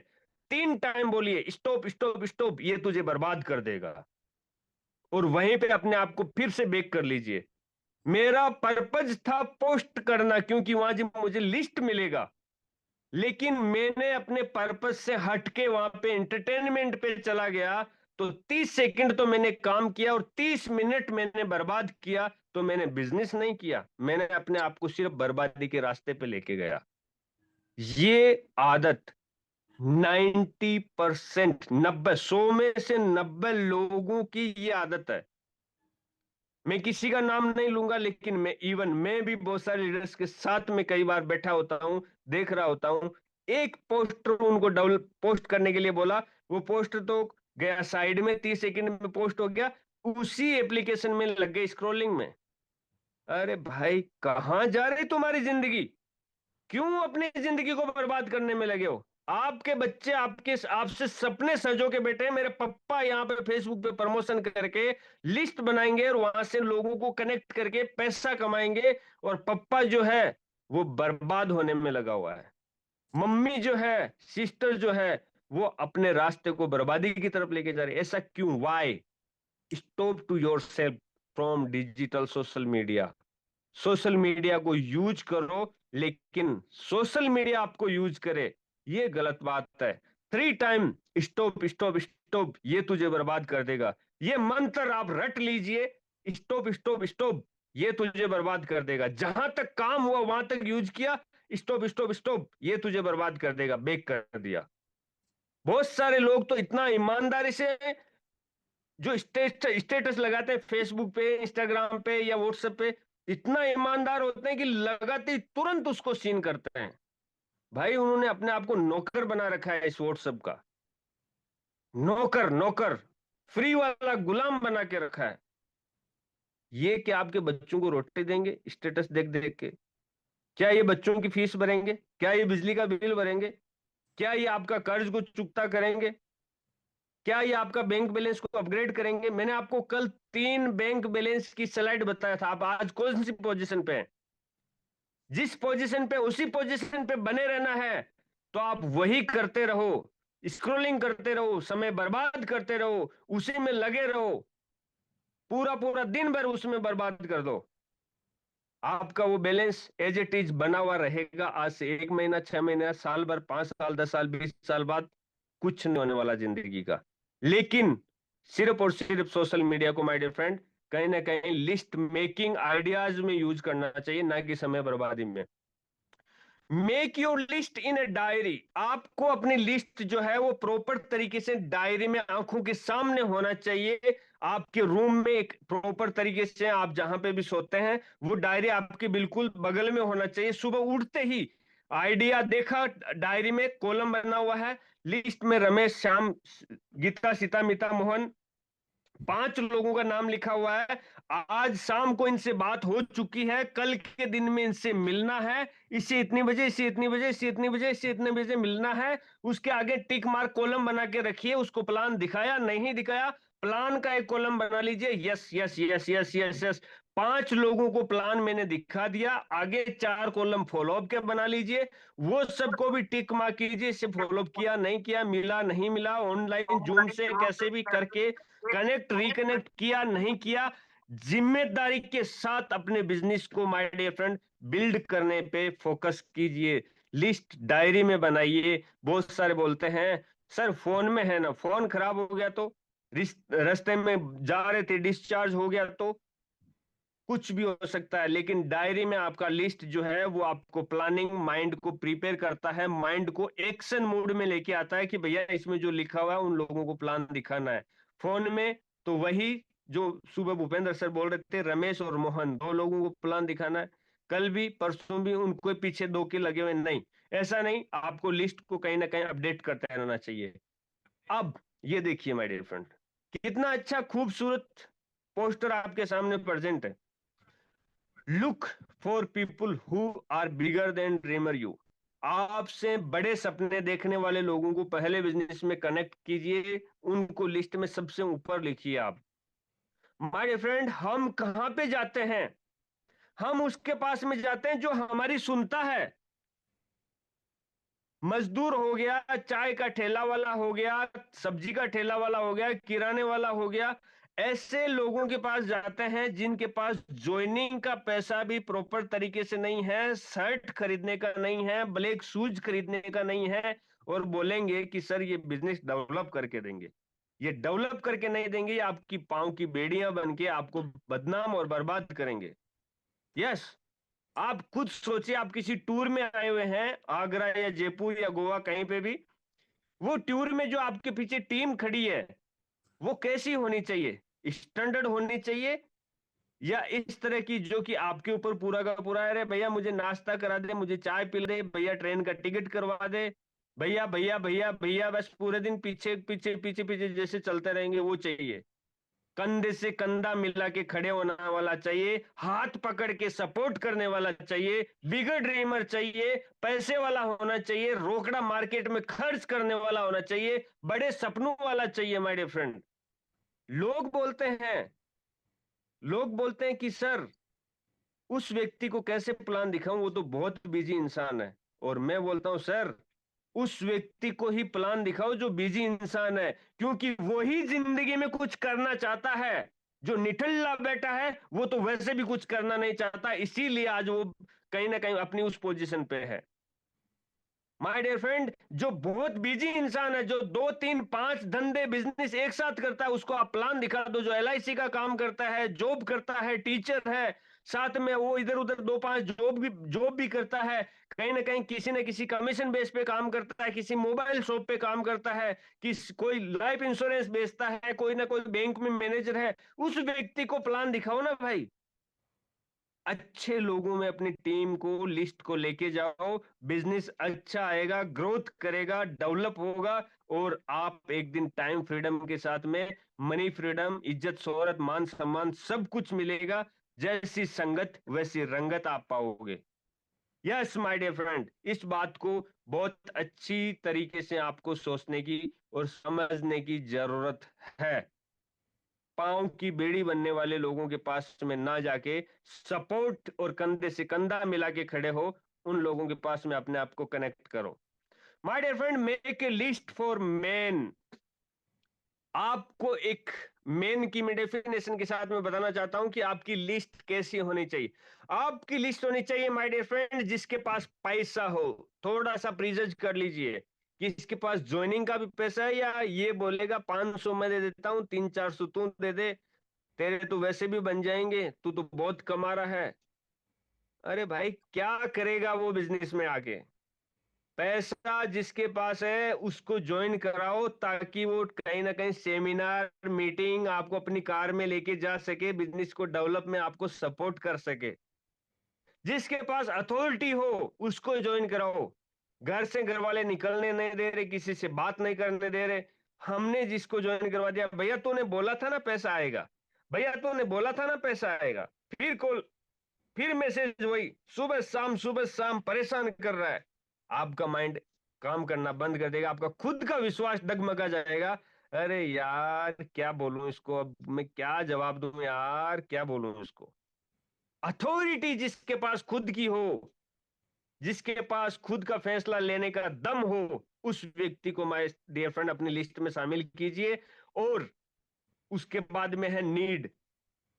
3 टाइम बोलिए स्टॉप स्टॉप स्टॉप, ये तुझे बर्बाद कर देगा। और वहीं पे अपने आप को फिर से बेक कर लीजिए। मेरा पर्पज था पोस्ट करना क्योंकि वहां जब मुझे लिस्ट मिलेगा, लेकिन मैंने अपने पर्पज से हटके वहां पे एंटरटेनमेंट पे चला गया, तो 30 सेकंड तो मैंने काम किया और 30 मिनट मैंने बर्बाद किया, तो मैंने बिजनेस नहीं किया, मैंने अपने आप को सिर्फ बर्बादी के रास्ते पे लेके गया। ये आदत 90%, 90, 100 में से 90 लोगों की ये आदत है। मैं किसी का नाम नहीं लूंगा, लेकिन मैं भी बहुत सारे लीडर्स के साथ में कई बार बैठा होता हूं, देख रहा होता हूं। एक पोस्टर उनको डबल पोस्ट करने के लिए बोला, वो पोस्टर तो गया साइड में, 30 सेकंड में पोस्ट हो गया, उसी एप्लीकेशन में लग गए स्क्रॉलिंग में। अरे भाई, कहां जा रही तुम्हारी जिंदगी? क्यों अपनी जिंदगी को बर्बाद करने में लगे हो? आपके बच्चे आपके आपसे सपने सजो के बैठे हैं, मेरे पप्पा यहाँ पे फेसबुक पे प्रमोशन करके लिस्ट बनाएंगे और वहां से लोगों को कनेक्ट करके पैसा कमाएंगे, और पप्पा जो है वो बर्बाद होने में लगा हुआ है। मम्मी जो है, सिस्टर जो है, वो अपने रास्ते को बर्बादी की तरफ लेके जा रही है। ऐसा क्यों? Why? Stop to yourself from digital social media. Social media को यूज करो, लेकिन सोशल मीडिया आपको यूज करे, ये गलत बात है। 3 टाइम स्टॉप स्टॉप स्टॉप, ये तुझे बर्बाद कर देगा। ये मंत्र आप रट लीजिए, स्टॉप स्टॉप स्टॉप, ये तुझे बर्बाद कर देगा। जहां तक काम हुआ वहां तक यूज किया, स्टॉप स्टॉप स्टॉप, ये तुझे बर्बाद कर देगा, बेक कर दिया। बहुत सारे लोग तो इतना ईमानदारी से जो स्टेटस लगाते हैं फेसबुक पे, इंस्टाग्राम पे या व्हाट्सएप पे, इतना ईमानदार होते हैं कि लगाते ही तुरंत उसको सीन करते हैं। भाई, उन्होंने अपने आप को नौकर बना रखा है इस व्हाट्सएप का। नौकर नौकर, फ्री वाला गुलाम बना के रखा है। ये क्या आपके बच्चों को रोटी देंगे स्टेटस देख देख के? क्या ये बच्चों की फीस भरेंगे? क्या ये बिजली का बिल भरेंगे? क्या ये आपका कर्ज को चुकता करेंगे? क्या ये आपका बैंक बैलेंस को अपग्रेड करेंगे? मैंने आपको कल 3 बैंक बैलेंस की स्लाइड बताया था। आप आज कौन सी पोजीशन पे हैं? जिस पोजीशन पे, उसी पोजीशन पे बने रहना है, तो आप वही करते रहो, स्क्रोलिंग करते रहो, समय बर्बाद करते रहो, उसी में लगे रहो, पूरा पूरा दिन भर उसमें बर्बाद कर दो। आपका वो बैलेंस एज इट इज बना हुआ रहेगा। आज से 1 महीना, 6 महीना, साल भर, 5 साल, 10 साल, 20 साल बाद कुछ नहीं होने वाला जिंदगी का। लेकिन सिर्फ और सिर्फ सोशल मीडिया को, माय डियर फ्रेंड, कहीं ना कहीं लिस्ट मेकिंग आइडियाज में यूज करना चाहिए, ना कि समय बर्बादी में। Make your list in a diary. आपको अपनी लिस्ट जो है वो प्रॉपर तरीके से डायरी में आंखों के सामने होना चाहिए। आपके रूम में एक प्रॉपर तरीके से, आप जहां पे भी सोते हैं, वो डायरी आपके बिल्कुल बगल में होना चाहिए। सुबह उठते ही आइडिया देखा, डायरी में कॉलम बना हुआ है, लिस्ट में रमेश, श्याम, गीता, सीता, मीता, मोहन, 5 लोगों का नाम लिखा हुआ है। आज शाम को इनसे बात हो चुकी है, कल के दिन में इनसे मिलना है, इसे इतनी बजे, इसे इतनी बजे, इसे इतनी बजे, इसे इतने बजे मिलना है। उसके आगे टिक मार्क कॉलम बना के रखिए। उसको प्लान दिखाया, नहीं दिखाया, प्लान का एक कॉलम बना लीजिए। Yes yes yes yes yes yes, 5 लोगों को प्लान मैंने दिखा दिया। आगे 4 कॉलम फॉलोअप के बना लीजिए, वो सबको भी टिक मार्क कीजिए। इसे फॉलोअप किया, नहीं किया, मिला, नहीं मिला, ऑनलाइन जूम से कैसे भी करके कनेक्ट, रिकनेक्ट किया, नहीं किया। जिम्मेदारी के साथ अपने बिजनेस को, माय डियर फ्रेंड, बिल्ड करने पे फोकस कीजिए। लिस्ट डायरी में बनाइए। बहुत सारे बोलते हैं सर फोन में है ना, फोन खराब हो गया तो, रास्ते में जा रहे थे डिस्चार्ज हो गया तो, कुछ भी हो सकता है। लेकिन डायरी में आपका लिस्ट जो है वो आपको प्लानिंग, माइंड को प्रिपेयर करता है, माइंड को एक्शन मोड में लेके आता है कि भैया इसमें जो लिखा हुआ है उन लोगों को प्लान दिखाना है। फोन में तो वही जो सुबह भूपेंद्र सर बोल रहे थे, रमेश और मोहन, 2 लोगों को प्लान दिखाना है। कल भी, परसों भी उनको पीछे 2 के लगे हुए नहीं, ऐसा नहीं। आपको लिस्ट को कहीं ना कहीं अपडेट करते रहना चाहिए। अब ये देखिए माय डियर फ्रेंड, कितना अच्छा खूबसूरत पोस्टर आपके सामने प्रेजेंट है। Look for people who are bigger than dreamer you. आपसे बड़े सपने देखने वाले लोगों को पहले बिजनेस में कनेक्ट कीजिए, उनको लिस्ट में सबसे ऊपर लिखिए आप। माय डियर फ्रेंड, हम कहां पे जाते हैं? हम उसके पास में जाते हैं जो हमारी सुनता है। मजदूर हो गया, चाय का ठेला वाला हो गया, सब्जी का ठेला वाला हो गया, किराने वाला हो गया, ऐसे लोगों के पास जाते हैं जिनके पास ज्वाइनिंग का पैसा भी प्रॉपर तरीके से नहीं है, शर्ट खरीदने का नहीं है, ब्लैक शूज खरीदने का नहीं है, और बोलेंगे कि सर ये बिजनेस डेवलप करके देंगे। ये डेवलप करके नहीं देंगे, ये आपकी पांव की बेड़ियां बन के आपको बदनाम और बर्बाद करेंगे। यस, आप खुद सोचिए, आप किसी टूर में आए हुए हैं, आगरा या जयपुर या गोवा, कहीं पे भी, वो टूर में जो आपके पीछे टीम खड़ी है, वो कैसी होनी चाहिए? स्टैंडर्ड होनी चाहिए, या इस तरह की जो कि आपके ऊपर पूरा का पूरा, अरे भैया मुझे नाश्ता करा दे, मुझे चाय पिला दे, भैया ट्रेन का टिकट करवा दे, भैया भैया भैया भैया, बस पूरे दिन पीछे पीछे पीछे पीछे जैसे चलते रहेंगे, वो चाहिए? कंधे से कंधा मिला के खड़े होने वाला चाहिए, हाथ पकड़ के सपोर्ट करने वाला चाहिए, बिगर ड्रीमर चाहिए, पैसे वाला होना चाहिए, रोकड़ा मार्केट में खर्च करने वाला होना चाहिए, बड़े सपनों वाला चाहिए माय डियर फ्रेंड। लोग बोलते हैं, लोग बोलते हैं कि सर उस व्यक्ति को कैसे प्लान दिखाऊं, वो तो बहुत बिजी इंसान है। और मैं बोलता हूं सर, उस व्यक्ति को ही प्लान दिखाओ जो बिजी इंसान है, क्योंकि वो ही जिंदगी में कुछ करना चाहता है। जो निठल्ला बैठा है वो तो वैसे भी कुछ करना नहीं चाहता, इसीलिए आज वो कहीं ना कहीं अपनी उस पोजीशन पे है। माय डियर फ्रेंड, जो बहुत बिजी इंसान है, जो 2 3 5 धंधे बिजनेस एक साथ करता है, उसको आप प्लान दिखा दो। जो LIC का काम करता है, जॉब करता है, टीचर है, साथ में वो इधर उधर 2 5 जॉब भी करता है, कहीं ना कहीं किसी न किसी कमीशन बेस पे काम करता है, किसी मोबाइल शॉप पे काम करता है, कोई लाइफ इंश्योरेंस बेचता है, कोई ना कोई बैंक में मैनेजर है, उस व्यक्ति को प्लान दिखाओ ना भाई। अच्छे लोगों में अपनी टीम को, लिस्ट को लेके जाओ, बिजनेस अच्छा आएगा, ग्रोथ करेगा, डेवलप होगा, और आप एक दिन टाइम फ्रीडम के साथ में मनी फ्रीडम, इज्जत, शोहरत, मान सम्मान सब कुछ मिलेगा। जैसी संगत वैसी रंगत आप पाओगे। यस माय डियर फ्रेंड, इस बात को बहुत अच्छी तरीके से आपको सोचने की और समझने की जरूरत है। पांव की बेड़ी बनने वाले लोगों के पास में ना जाके सपोर्ट और कंधे से कंधा मिला के खड़े हो, उन लोगों के पास में अपने आप को कनेक्ट करो। My dear friend, make a list for man. आपको एक मेन की मैं डेफिनेशन के साथ में बताना चाहता हूं कि आपकी लिस्ट कैसी होनी चाहिए। आपकी लिस्ट होनी चाहिए माय डियर फ्रेंड जिसके पास पैसा हो। थोड़ा सा प्रीजज कर लीजिए कि इसके पास ज्वाइनिंग का भी पैसा है, या ये बोलेगा 500 मैं दे देता हूं, 300-400 तू दे दे, तेरे तो वैसे भी बन जाएंगे, तू तो बहुत कमा रहा है। अरे भाई, क्या करेगा वो बिजनेस में आके? पैसा जिसके पास है उसको ज्वाइन कराओ, ताकि वो कहीं ना कहीं सेमिनार मीटिंग आपको अपनी कार में लेके जा सके, बिजनेस को डेवलप में आपको सपोर्ट कर सके। जिसके पास अथॉरिटी हो उसको ज्वाइन कराओ। घर से घर वाले निकलने नहीं दे रहे, किसी से बात नहीं करने दे रहे, हमने जिसको ज्वाइन करवा दिया, भैया तूने बोला था ना पैसा आएगा, भैया तूने बोला था ना पैसा आएगा, फिर कॉल, फिर मैसेज, वही सुबह शाम परेशान कर रहा है। आपका माइंड काम करना बंद कर देगा, आपका खुद का विश्वास डगमगा जाएगा। अरे यार, क्या बोलूं इसको, अब मैं क्या जवाब दूं यार, क्या बोलूं इसको? अथॉरिटी जिसके पास खुद की हो, जिसके पास खुद का फैसला लेने का दम हो, उस व्यक्ति को माय डियर फ्रेंड अपनी लिस्ट में शामिल कीजिए। और उसके बाद में है नीड।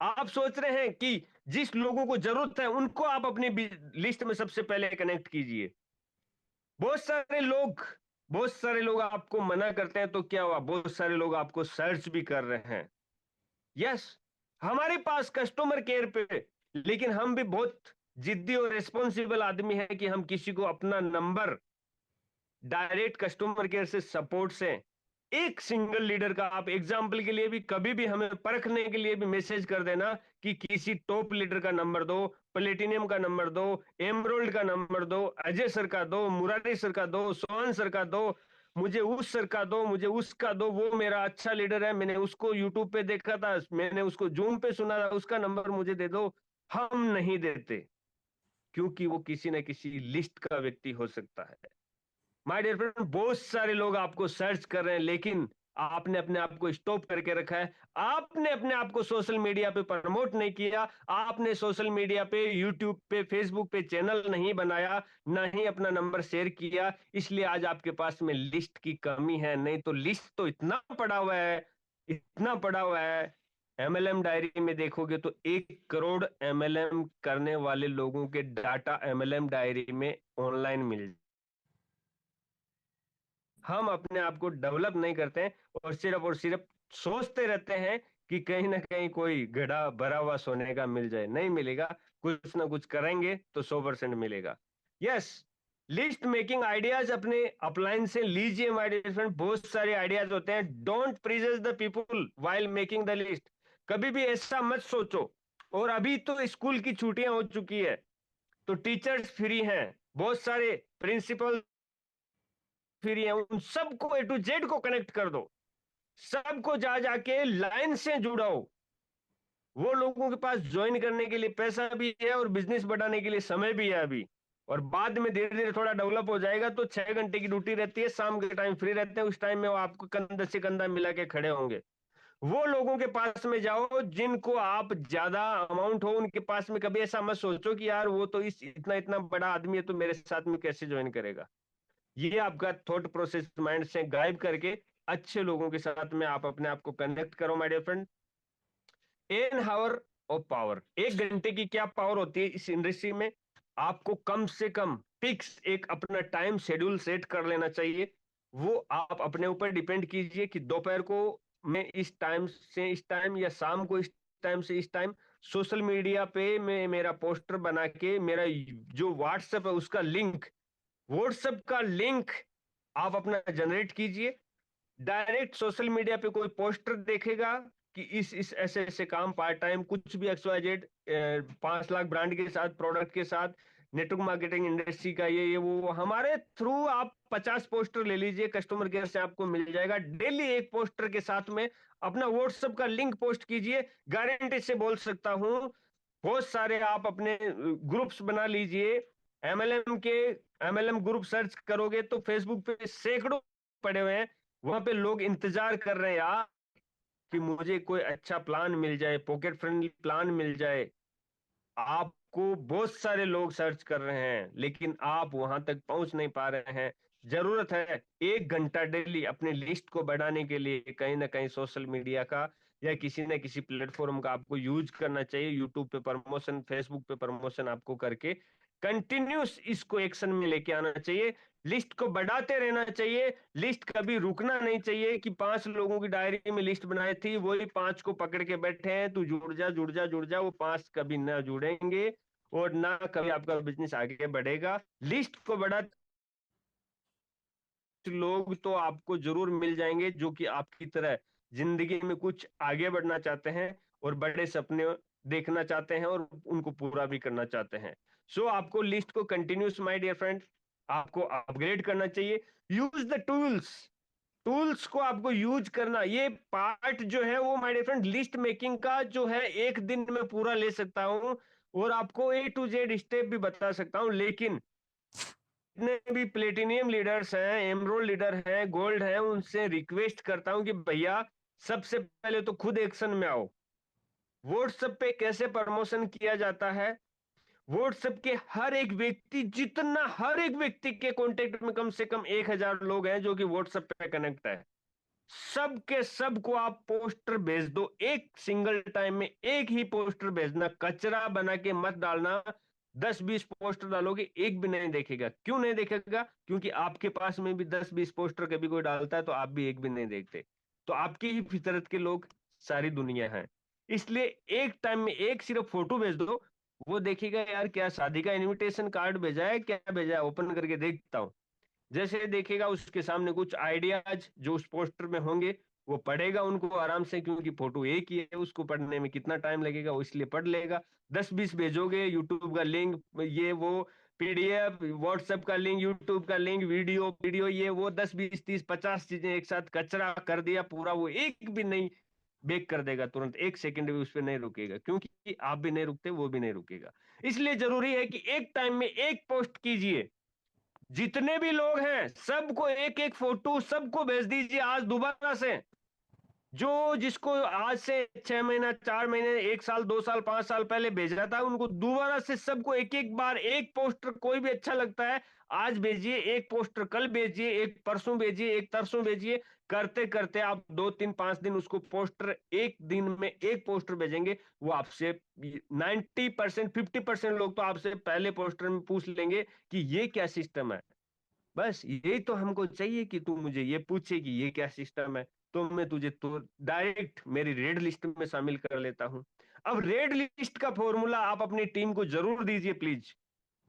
आप सोच रहे हैं कि जिस लोगों को जरूरत है उनको आप अपनी लिस्ट में सबसे पहले कनेक्ट कीजिए। बहुत सारे लोग बहुत सारे लोग आपको मना करते हैं, तो क्या हुआ, बहुत सारे लोग आपको सर्च भी कर रहे हैं। यस, हमारे पास कस्टमर केयर पे, लेकिन हम भी बहुत जिद्दी और रिस्पॉन्सिबल आदमी है कि हम किसी को अपना नंबर डायरेक्ट कस्टमर केयर से सपोर्ट से, एक सिंगल लीडर का आप एग्जाम्पल के लिए भी कभी भी हमें परखने के लिए भी मैसेज कर देना कि किसी टॉप लीडर का नंबर दो, प्लेटिनियम का नंबर दो, एमरोल्ड का नंबर दो, अजय सर का दो, मुरारी सर का दो, सोहन सर का दो, मुझे उस सर का दो, मुझे उसका दो, वो मेरा अच्छा लीडर है, मैंने उसको यूट्यूब पे देखा था, मैंने उसको जूम पे सुना था, उसका नंबर मुझे दे दो। हम नहीं देते, क्योंकि वो किसी न किसी लिस्ट का व्यक्ति हो सकता है। माय डियर फ्रेंड, बहुत सारे लोग आपको सर्च कर रहे हैं, लेकिन आपने अपने आप को स्टॉप करके रखा है। आपने अपने आप को सोशल मीडिया पे प्रमोट नहीं किया, आपने सोशल मीडिया पे, यूट्यूब पे, फेसबुक पे चैनल नहीं बनाया, ना ही अपना नंबर शेयर किया, इसलिए आज आपके पास में लिस्ट की कमी है। नहीं तो लिस्ट तो इतना पड़ा हुआ है, इतना पड़ा हुआ है। एमएलएम डायरी में देखोगे तो 1 करोड़ एमएलएम करने वाले लोगों के डाटा एमएलएम डायरी में ऑनलाइन मिल। हम अपने आप को डेवलप नहीं करते हैं, और सिर्फ सोचते रहते हैं कि कहीं ना कहीं कोई घड़ा भरा हुआ सोने का मिल जाए। नहीं मिलेगा, कुछ ना कुछ करेंगे तो 100% मिलेगा। यस, लिस्ट मेकिंग आइडियाज अपने अपलाइन से लीजिए माय डियर फ्रेंड। बहुत सारे आइडियाज होते हैं। Don't prejudge the people while making the list. कभी भी ऐसा मत सोचो। और अभी तो स्कूल की छुट्टियां हो चुकी है, तो टीचर्स फ्री हैं, बहुत सारे प्रिंसिपल फ्री हैं, उन सबको A to Z को कनेक्ट कर दो, सबको जा जाके लाइन से जुड़ाओ। वो लोगों के पास ज्वाइन करने के लिए पैसा भी है और बिजनेस बढ़ाने के लिए समय भी है अभी। और बाद में धीरे धीरे थोड़ा डेवलप हो जाएगा तो 6 घंटे की ड्यूटी रहती है, शाम के टाइम फ्री रहते हैं, उस टाइम में वो आपको कंधा से कंधा मिला के खड़े होंगे। वो लोगों के पास में जाओ जिनको आप ज्यादा अमाउंट हो उनके पास में। कभी ऐसा मत सोचो कि यार वो तो इस इतना इतना बड़ा आदमी है तो मेरे साथ में कैसे ज्वाइन करेगा। ये आपका थॉट प्रोसेस माइंड से गायब करके अच्छे लोगों के साथ में आप अपने आप को कनेक्ट करो my dear friend. An hour of power, 1 घंटे की क्या पावर होती है इस इंडस्ट्री में? आपको कम से कम फिक्स एक अपना टाइम शेड्यूल सेट कर लेना चाहिए। वो आप अपने ऊपर डिपेंड कीजिए कि दोपहर को मैं इस टाइम से इस टाइम, या शाम को इस टाइम से इस टाइम सोशल मीडिया पे मैं मेरा पोस्टर बना के, मेरा जो व्हाट्सएप है उसका लिंक, व्हाट्सएप का लिंक आप अपना जनरेट कीजिए। डायरेक्ट सोशल मीडिया पे कोई पोस्टर देखेगा कि इस ऐसे ऐसे काम पार्ट टाइम कुछ भी XYZ 5 लाख ब्रांड के साथ, प्रोडक्ट के साथ, नेटवर्क मार्केटिंग इंडस्ट्री का ये वो हमारे थ्रू आप 50 पोस्टर ले लीजिए, कस्टमर केयर से आपको मिल जाएगा। डेली एक पोस्टर के साथ में अपना व्हाट्सएप का लिंक पोस्ट कीजिए। गारंटी से बोल सकता हूं, बहुत सारे आप अपने ग्रुप्स बना लीजिए, एमएलएम ग्रुप सर्च करोगे तो फेसबुक पे सैकड़ों पड़े हुए हैं। वहां पे लोग इंतजार कर रहे हैं यार कि मुझे कोई अच्छा प्लान मिल जाए, पॉकेट फ्रेंडली प्लान मिल जाए। आपको बहुत सारे लोग सर्च कर रहे हैं लेकिन आप वहां तक पहुंच नहीं पा रहे हैं। जरूरत है 1 घंटा डेली अपनी लिस्ट को बढ़ाने के लिए कहीं ना कहीं सोशल मीडिया का या किसी न किसी प्लेटफॉर्म का आपको यूज करना चाहिए। यूट्यूब पे प्रमोशन, फेसबुक पे प्रमोशन आपको करके कंटिन्यूस इसको एक्शन में लेके आना चाहिए। लिस्ट को बढ़ाते रहना चाहिए। लिस्ट कभी रुकना नहीं चाहिए कि 5 लोगों की डायरी में लिस्ट बनाई थी वही 5 को पकड़ के बैठे हैं, तू जुड़ जा जुड़ जा जुड़ जा। वो 5 कभी ना जुड़ेंगे और ना कभी आपका बिजनेस आगे बढ़ेगा। लिस्ट को बढ़ा लोग तो आपको जरूर मिल जाएंगे जो कि आपकी तरह जिंदगी में कुछ आगे बढ़ना चाहते हैं और बड़े सपने देखना चाहते हैं और उनको पूरा भी करना चाहते हैं। सो आपको लिस्ट को कंटिन्यूस, माय डियर फ्रेंड, आपको अपग्रेड करना चाहिए। Use the tools. टूल्स को आपको यूज करना, ये पार्ट जो है वो my dear friend list making का जो है 1 दिन में पूरा ले सकता हूं और आपको A to Z स्टेप भी बता सकता हूं। लेकिन जितने भी प्लेटिनियम लीडर्स हैं, एमरोल्ड लीडर हैं, गोल्ड हैं, उनसे रिक्वेस्ट करता हूं कि भैया सबसे पहले तो खुद एक्शन में आओ। व्हाट्सएप पे कैसे प्रमोशन किया जाता है? व्हाट्सएप के हर एक व्यक्ति, जितना हर एक व्यक्ति के कांटेक्ट में कम से कम 1,000 लोग हैं जो कि व्हाट्सएप पे कनेक्ट है। सबके सबको आप पोस्टर भेज दो। एक सिंगल टाइम में एक ही पोस्टर भेजना, कचरा बना के मत डालना। 10-20 पोस्टर डालोगे एक भी नहीं देखेगा। क्यों नहीं देखेगा? क्योंकि आपके पास में भी 10-20 पोस्टर कभी कोई डालता है तो आप भी एक भी नहीं देखते। तो आपकी ही फितरत के लोग सारी दुनिया है। इसलिए एक टाइम में एक सिर्फ फोटो भेज दो, वो देखेगा यार क्या शादी का इनविटेशन कार्ड भेजा है, क्या भेजा है, ओपन करके देखता हूं। जैसे देखेगा उसके सामने कुछ आइडियाज जो उस पोस्टर में होंगे, वो पढ़ेगा उनको आराम से, क्योंकि फोटो एक ही है, उसको पढ़ने में कितना टाइम लगेगा वो इसलिए पढ़ लेगा। 10-20 भेजोगे, यूट्यूब का लिंक, ये वो पीडीएफ, व्हाट्सएप का लिंक, यूट्यूब का लिंक, वीडियो वीडियो, ये वो 10-20-30-50 चीजें एक साथ कचरा कर दिया पूरा। वो एक भी नहीं बेक कर देगा तुरंत, 1 सेकंड भी उस पर नहीं रुकेगा, क्योंकि आप भी नहीं रुकते, वो भी नहीं रुकेगा। इसलिए जरूरी है कि एक टाइम में एक पोस्ट कीजिए। जितने भी लोग हैं सबको एक एक फोटो सबको भेज दीजिए आज दोबारा से। जो जिसको आज से 6 महीना, 4 महीने, 1 साल, 2 साल, 5 साल पहले भेजा था, उनको दोबारा से सबको एक एक बार एक पोस्टर कोई भी अच्छा लगता है आज भेजिए। एक पोस्टर कल भेजिए, एक परसों भेजिए, एक तरसों भेजिए। करते करते आप 2-3-5 दिन उसको पोस्टर, एक दिन में एक पोस्टर भेजेंगे, वो आपसे 90%, 50% लोग तो आपसे पहले पोस्टर में पूछ लेंगे कि ये क्या सिस्टम है। बस यही तो हमको चाहिए कि तू मुझे ये पूछे कि ये क्या सिस्टम है, तो मैं तुझे तो डायरेक्ट मेरी रेड लिस्ट में शामिल कर लेता हूं। अब रेड लिस्ट का फॉर्मूला आप अपनी टीम को जरूर दीजिए प्लीज।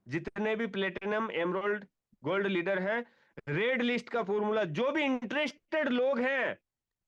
जितने भी प्लेटिनम, एमरोल्ड, गोल्ड लीडर हैं, रेड लिस्ट का फॉर्मूला, जो भी इंटरेस्टेड लोग हैं,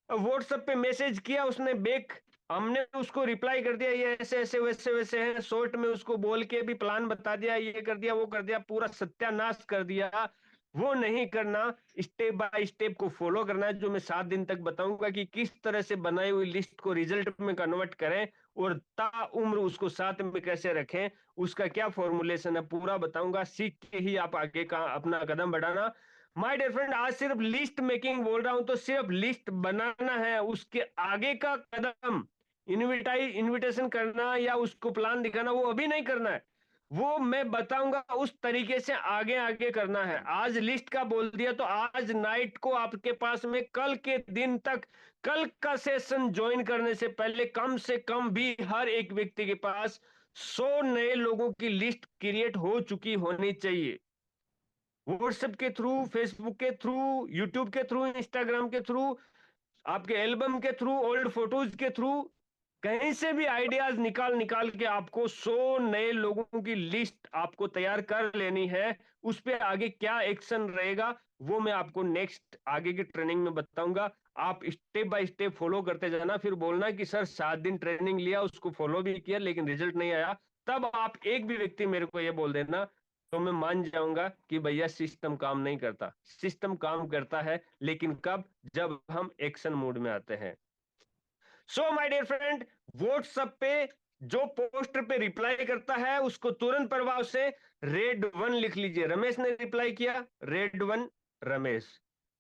व्हाट्सएप पे मैसेज किया उसने बेक, हमने उसको रिप्लाई कर दिया ये ऐसे ऐसे वैसे वैसे है, शॉर्ट में उसको बोल के भी प्लान बता दिया, ये कर दिया वो कर दिया, पूरा सत्यानाश कर दिया। वो नहीं करना, स्टेप बाय स्टेप को फॉलो करना है, जो मैं 7 दिन तक बताऊंगा कि किस तरह से बनाई हुई लिस्ट को रिजल्ट में कन्वर्ट करें और ताउम्र उसको साथ में कैसे रखें, उसका क्या फॉर्मुलेशन है पूरा बताऊंगा। सीख के ही आप आगे का अपना कदम बढ़ाना। माय डियर फ्रेंड, आज सिर्फ लिस्ट मेकिंग बोल रहा हूं तो सिर्फ लिस्ट बनाना है, उसके आगे का कदम इनविटेशन करना या उसको प्लान दिखाना वो अभी नहीं करना है। वो मैं बताऊंगा उस तरीके से आगे आगे करना है। आज लिस्ट का बोल दिया तो आज नाइट को आपके पास में कल के दिन तक, कल का सेशन ज्वाइन करने से पहले कम से कम भी हर एक व्यक्ति के पास 100 नए लोगों की लिस्ट क्रिएट हो चुकी होनी चाहिए। व्हाट्सएप के थ्रू, फेसबुक के थ्रू, यूट्यूब के थ्रू, इंस्टाग्राम के थ्रू, आपके एल्बम के थ्रू, ओल्ड फोटोज के थ्रू, कहीं से भी आइडियाज निकाल निकाल के आपको 100 नए लोगों की लिस्ट आपको तैयार कर लेनी है। उस पे आगे क्या एक्शन रहेगा वो मैं आपको नेक्स्ट आगे की ट्रेनिंग में बताऊंगा। आप स्टेप बाय स्टेप फॉलो करते जाना, फिर बोलना कि सर 7 दिन ट्रेनिंग लिया, उसको फॉलो भी किया लेकिन रिजल्ट नहीं आया। तब आप एक भी व्यक्ति मेरे को ये बोल देना, तो मैं मान जाऊंगा कि भैया सिस्टम काम नहीं करता। सिस्टम काम करता है, लेकिन कब? जब हम एक्शन मोड में आते हैं। So my dear friend, WhatsApp पे जो पोस्टर पे रिप्लाई करता है उसको तुरंत प्रभाव से रेड 1 लिख लीजिए। रमेश ने रिप्लाई किया, रेड 1 रमेश।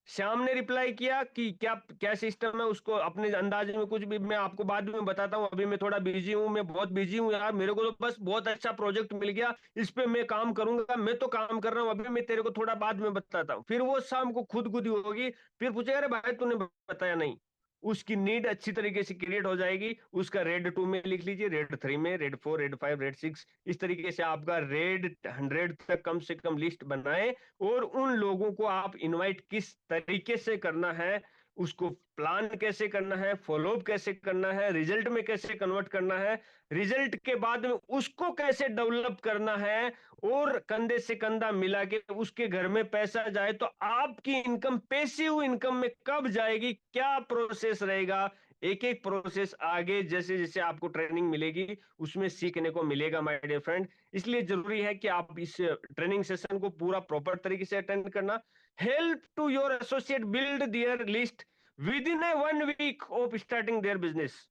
श्याम ने रिप्लाई किया कि क्या क्या सिस्टम है, उसको अपने अंदाज में कुछ भी मैं आपको बाद में बताता हूं, अभी मैं थोड़ा बिजी हूं, मैं बहुत बिजी हूं यार, मेरे को तो बस बहुत अच्छा प्रोजेक्ट मिल गया, इस पे मैं काम करूंगा, मैं तो काम कर रहा हूं अभी, मैं तेरे को थोड़ा बाद में बताता हूं। फिर वो शाम को खुद खुद होगी, फिर पूछेगा अरे भाई तूने बताया नहीं। उसकी नीड अच्छी तरीके से क्रिएट हो जाएगी। उसका रेड 2 में लिख लीजिए, रेड 3 में, रेड 4, रेड 5, रेड 6, इस तरीके से आपका रेड 100 तक कम से कम लिस्ट बनाए। और उन लोगों को आप इनवाइट किस तरीके से करना है, उसको प्लान कैसे करना है, फॉलोअप कैसे करना है, रिजल्ट में कैसे कन्वर्ट करना है, रिजल्ट के बाद में उसको कैसे डेवलप करना है, और कंधे से कंधा मिला के उसके घर में पैसा जाए तो आपकी इनकम पैसिव इनकम में कब जाएगी, क्या प्रोसेस रहेगा, एक एक प्रोसेस आगे जैसे जैसे आपको ट्रेनिंग मिलेगी उसमें सीखने को मिलेगा माय डियर फ्रेंड। इसलिए जरूरी है कि आप इस ट्रेनिंग सेशन को पूरा प्रॉपर तरीके से अटेंड करना। Help to your associate build their list within a 1 week of starting their business.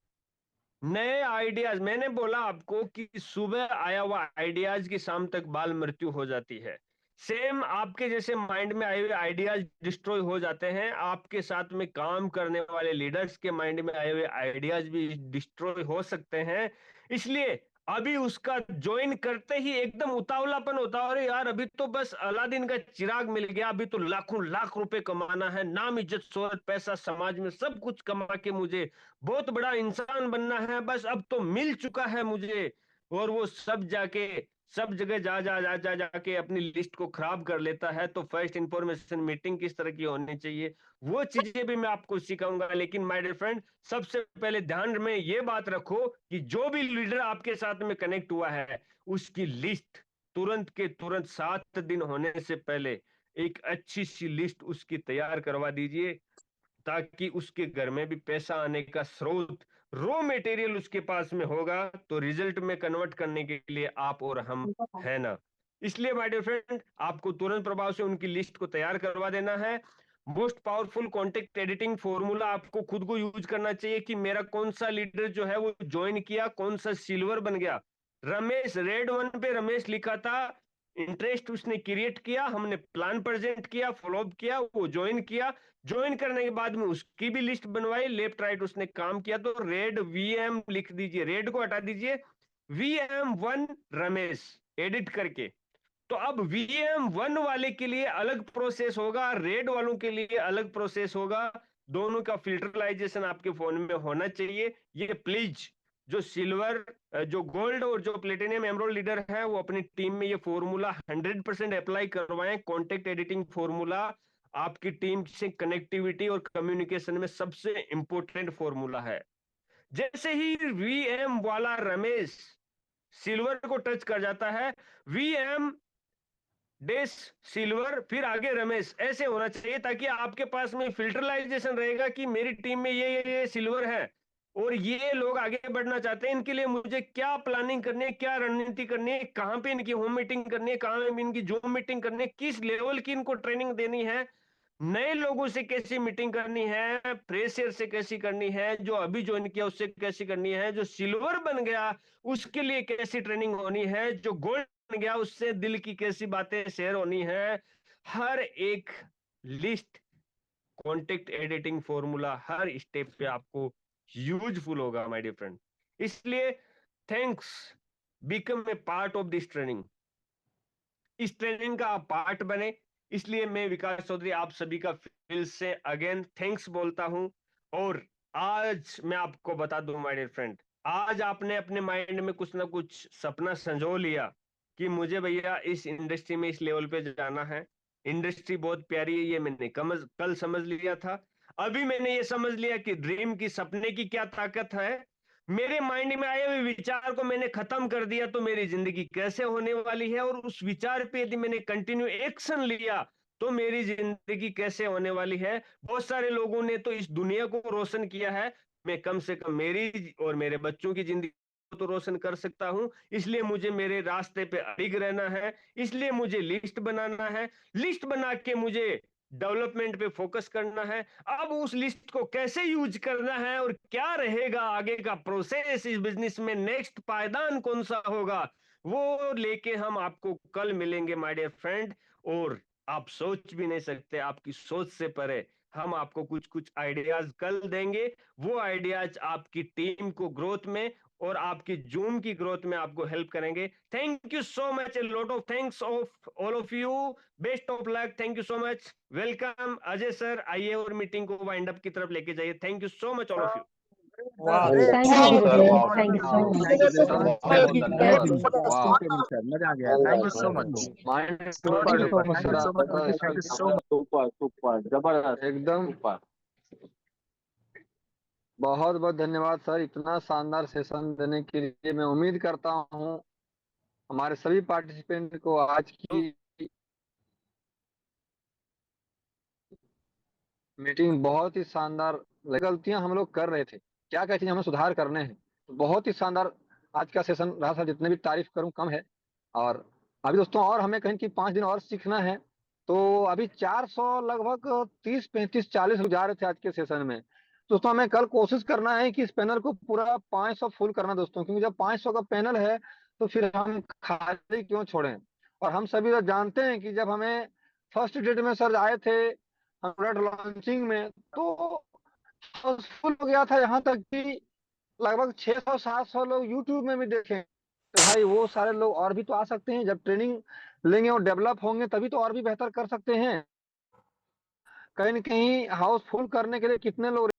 नए आइडियाज, मैंने बोला आपको कि सुबह आया हुआ आइडियाज की शाम तक बाल मृत्यु हो जाती है। सेम आपके जैसे माइंड में आए हुए आइडियाज डिस्ट्रॉय हो जाते हैं, आपके साथ में काम करने वाले लीडर्स के माइंड में आए हुए आइडियाज भी डिस्ट्रॉय हो सकते हैं। इसलिए अभी उसका ज्वाइन करते ही एकदम उतावलापन होता है, अरे यार अभी तो बस अलादीन का चिराग मिल गया, अभी तो लाखों लाख रुपए कमाना है, नाम इज्जत शोहरत पैसा समाज में सब कुछ कमा के मुझे बहुत बड़ा इंसान बनना है, बस अब तो मिल चुका है मुझे। और वो सब जगह जा जाके अपनी लिस्ट को खराब कर लेता है। तो फर्स्ट इंफॉर्मेशन मीटिंग किस तरह की होनी चाहिए वो चीजें भी मैं आपको सिखाऊंगा। लेकिन माय डियर फ्रेंड, सबसे पहले ध्यान में ये बात रखो कि जो भी लीडर आपके साथ में कनेक्ट हुआ है उसकी लिस्ट तुरंत के तुरंत 7 दिन होने से पहले एक अच्छी सी लिस्ट उसकी तैयार करवा दीजिए, ताकि उसके घर में भी पैसा आने का स्रोत, रॉ मटेरियल उसके पास में होगा, तो रिजल्ट में कन्वर्ट करने के लिए आप और हम है ना। इसलिए माय डियर फ्रेंड, आपको तुरंत प्रभाव से उनकी लिस्ट को तैयार करवा देना है। Most powerful contact editing formula आपको खुद को यूज करना चाहिए कि मेरा कौन सा लीडर जो है वो ज्वाइन किया, कौन सा सिल्वर बन गया। रमेश रेड 1 पे रमेश लिखा था, इंटरेस्ट उसने क्रिएट किया, हमने प्लान प्रेजेंट किया, फॉलोअप किया, वो ज्वाइन किया, ज्वाइन करने के बाद में उसकी भी लिस्ट बनवाई, लेफ्ट राइट उसने काम किया, तो रेड वीएम लिख दीजिए, रेड को हटा दीजिए, VM1 रमेश एडिट करके। तो अब VM1 वाले के लिए अलग प्रोसेस होगा, रेड वालों के लिए अलग प्रोसेस होगा। दोनों का फिल्टरलाइजेशन आपके फोन में होना चाहिए। ये प्लीज जो सिल्वर, जो गोल्ड और जो प्लेटिनियम एमरोल्ड लीडर है वो अपनी टीम में ये फॉर्मूला 100% अप्लाई करवाएं। कॉन्टेक्ट एडिटिंग फॉर्मूला आपकी टीम से कनेक्टिविटी और कम्युनिकेशन में सबसे इंपॉर्टेंट फॉर्मूला है। जैसे ही VM वाला रमेश सिल्वर को टच कर जाता है, VM डेस सिल्वर फिर आगे रमेश, ऐसे होना चाहिए, ताकि आपके पास में फिल्टरलाइजेशन रहेगा कि मेरी टीम में ये सिल्वर है और ये लोग आगे बढ़ना चाहते हैं, इनके लिए मुझे क्या प्लानिंग करनी है, क्या रणनीति करनी है, कहां पे इनकी होम मीटिंग करनी है, कहां पे इनकी जूम मीटिंग करनी है, किस लेवल की इनको ट्रेनिंग देनी है, नए लोगों से कैसी मीटिंग करनी है, फ्रेशर से कैसी करनी है, जो अभी ज्वाइन किया उससे कैसी करनी है, जो सिल्वर बन गया उसके लिए कैसी ट्रेनिंग होनी है, जो गोल्ड बन गया उससे दिल की कैसी बातें शेयर होनी है। हर एक लिस्ट, कॉन्टेक्ट एडिटिंग फॉर्मूला हर स्टेप पे आपको यूजफुल होगा माय डियर फ्रेंड। इसलिए thanks, become a part of this training, इस ट्रेनिंग का आप पार्ट बने। इसलिए मैं विकास चौधरी आप सभी का फिर से अगेन थैंक्स बोलता हूं। और आज मैं आपको बता दूं माय डियर फ्रेंड, आज आपने अपने माइंड में कुछ ना कुछ सपना संजो लिया कि मुझे भैया इस इंडस्ट्री में इस लेवल पे जाना है। इंडस्ट्री बहुत प्यारी है, ये मैंने कल समझ लिया था। अभी मैंने ये समझ लिया कि ड्रीम की, सपने की क्या ताकत है। मेरे माइंड में आए हुए विचार को मैंने खत्म कर दिया तो मेरी जिंदगी कैसे होने वाली है, और उस विचार पे यदि मैंने कंटिन्यू एक्शन लिया तो मेरी जिंदगी कैसे होने वाली है। बहुत सारे लोगों ने तो इस दुनिया को रोशन किया है, मैं कम से कम मेरी और मेरे बच्चों की जिंदगी को तो रोशन कर सकता हूं। इसलिए मुझे मेरे रास्ते पे अडिग रहना है, इसलिए मुझे लिस्ट बनाना है, लिस्ट बना के मुझे डेवलपमेंट पे फोकस करना है। अब उस लिस्ट को कैसे यूज करना है और क्या रहेगा आगे का प्रोसेस, इस बिजनेस में नेक्स्ट पायदान कौन सा होगा, वो लेके हम आपको कल मिलेंगे माय डियर फ्रेंड। और आप सोच भी नहीं सकते, आपकी सोच से परे हम आपको कुछ कुछ आइडियाज कल देंगे। वो आइडियाज आपकी टीम को ग्रोथ में और आपकी जूम की ग्रोथ में आपको हेल्प करेंगे। Thank you so much, a lot of thanks of all of you. Best of luck, thank you so much, welcome. Ajay sir आइए और मीटिंग को वाइंड अप की तरफ लेके जाइए। Thank you so much all of you. वाह Thank you, वाह सर Gurudev. वाह Thank you so much. Thank you sir बहुत Thank you. धन्यवाद वाह सर मजा आ गया, thank you so much. Mind Thank you blowing so था much, सर Gurudev. आपका thank you so much. Super super जबरदस्त एकदम सुपर। बहुत बहुत धन्यवाद सर इतना शानदार सेशन देने के लिए। मैं उम्मीद करता हूँ हमारे सभी पार्टिसिपेंट को आज की मीटिंग बहुत ही शानदार। गलतियां हम लोग कर रहे थे, क्या क्या चीज हमें सुधार करने हैं, तो बहुत ही शानदार आज का सेशन रहा सर। जितने भी तारीफ करूं कम है। और अभी दोस्तों और हमें कहीं कि 5 दिन और सीखना है। तो अभी 400 लगभग 30 35 40 लोग जा रहे थे आज के सेशन में। दोस्तों हमें कल कोशिश करना है कि इस पैनल को पूरा 500 फुल करना दोस्तों, क्योंकि जब 500 का पैनल है तो फिर हम खाली क्यों छोड़ें। और हम सभी लोग जानते हैं कि जब हमें फर्स्ट डेट में सर आए थे 100 लॉन्चिंग में, तो हाउसफुल हो गया था, यहाँ तक कि लगभग 600 700 लोग यूट्यूब में भी देखें। तो भाई वो सारे लोग और भी तो आ सकते हैं, जब ट्रेनिंग लेंगे और डेवलप होंगे तभी तो और भी बेहतर कर सकते हैं। कहीं न कहीं हाउसफुल करने के लिए कितने लोग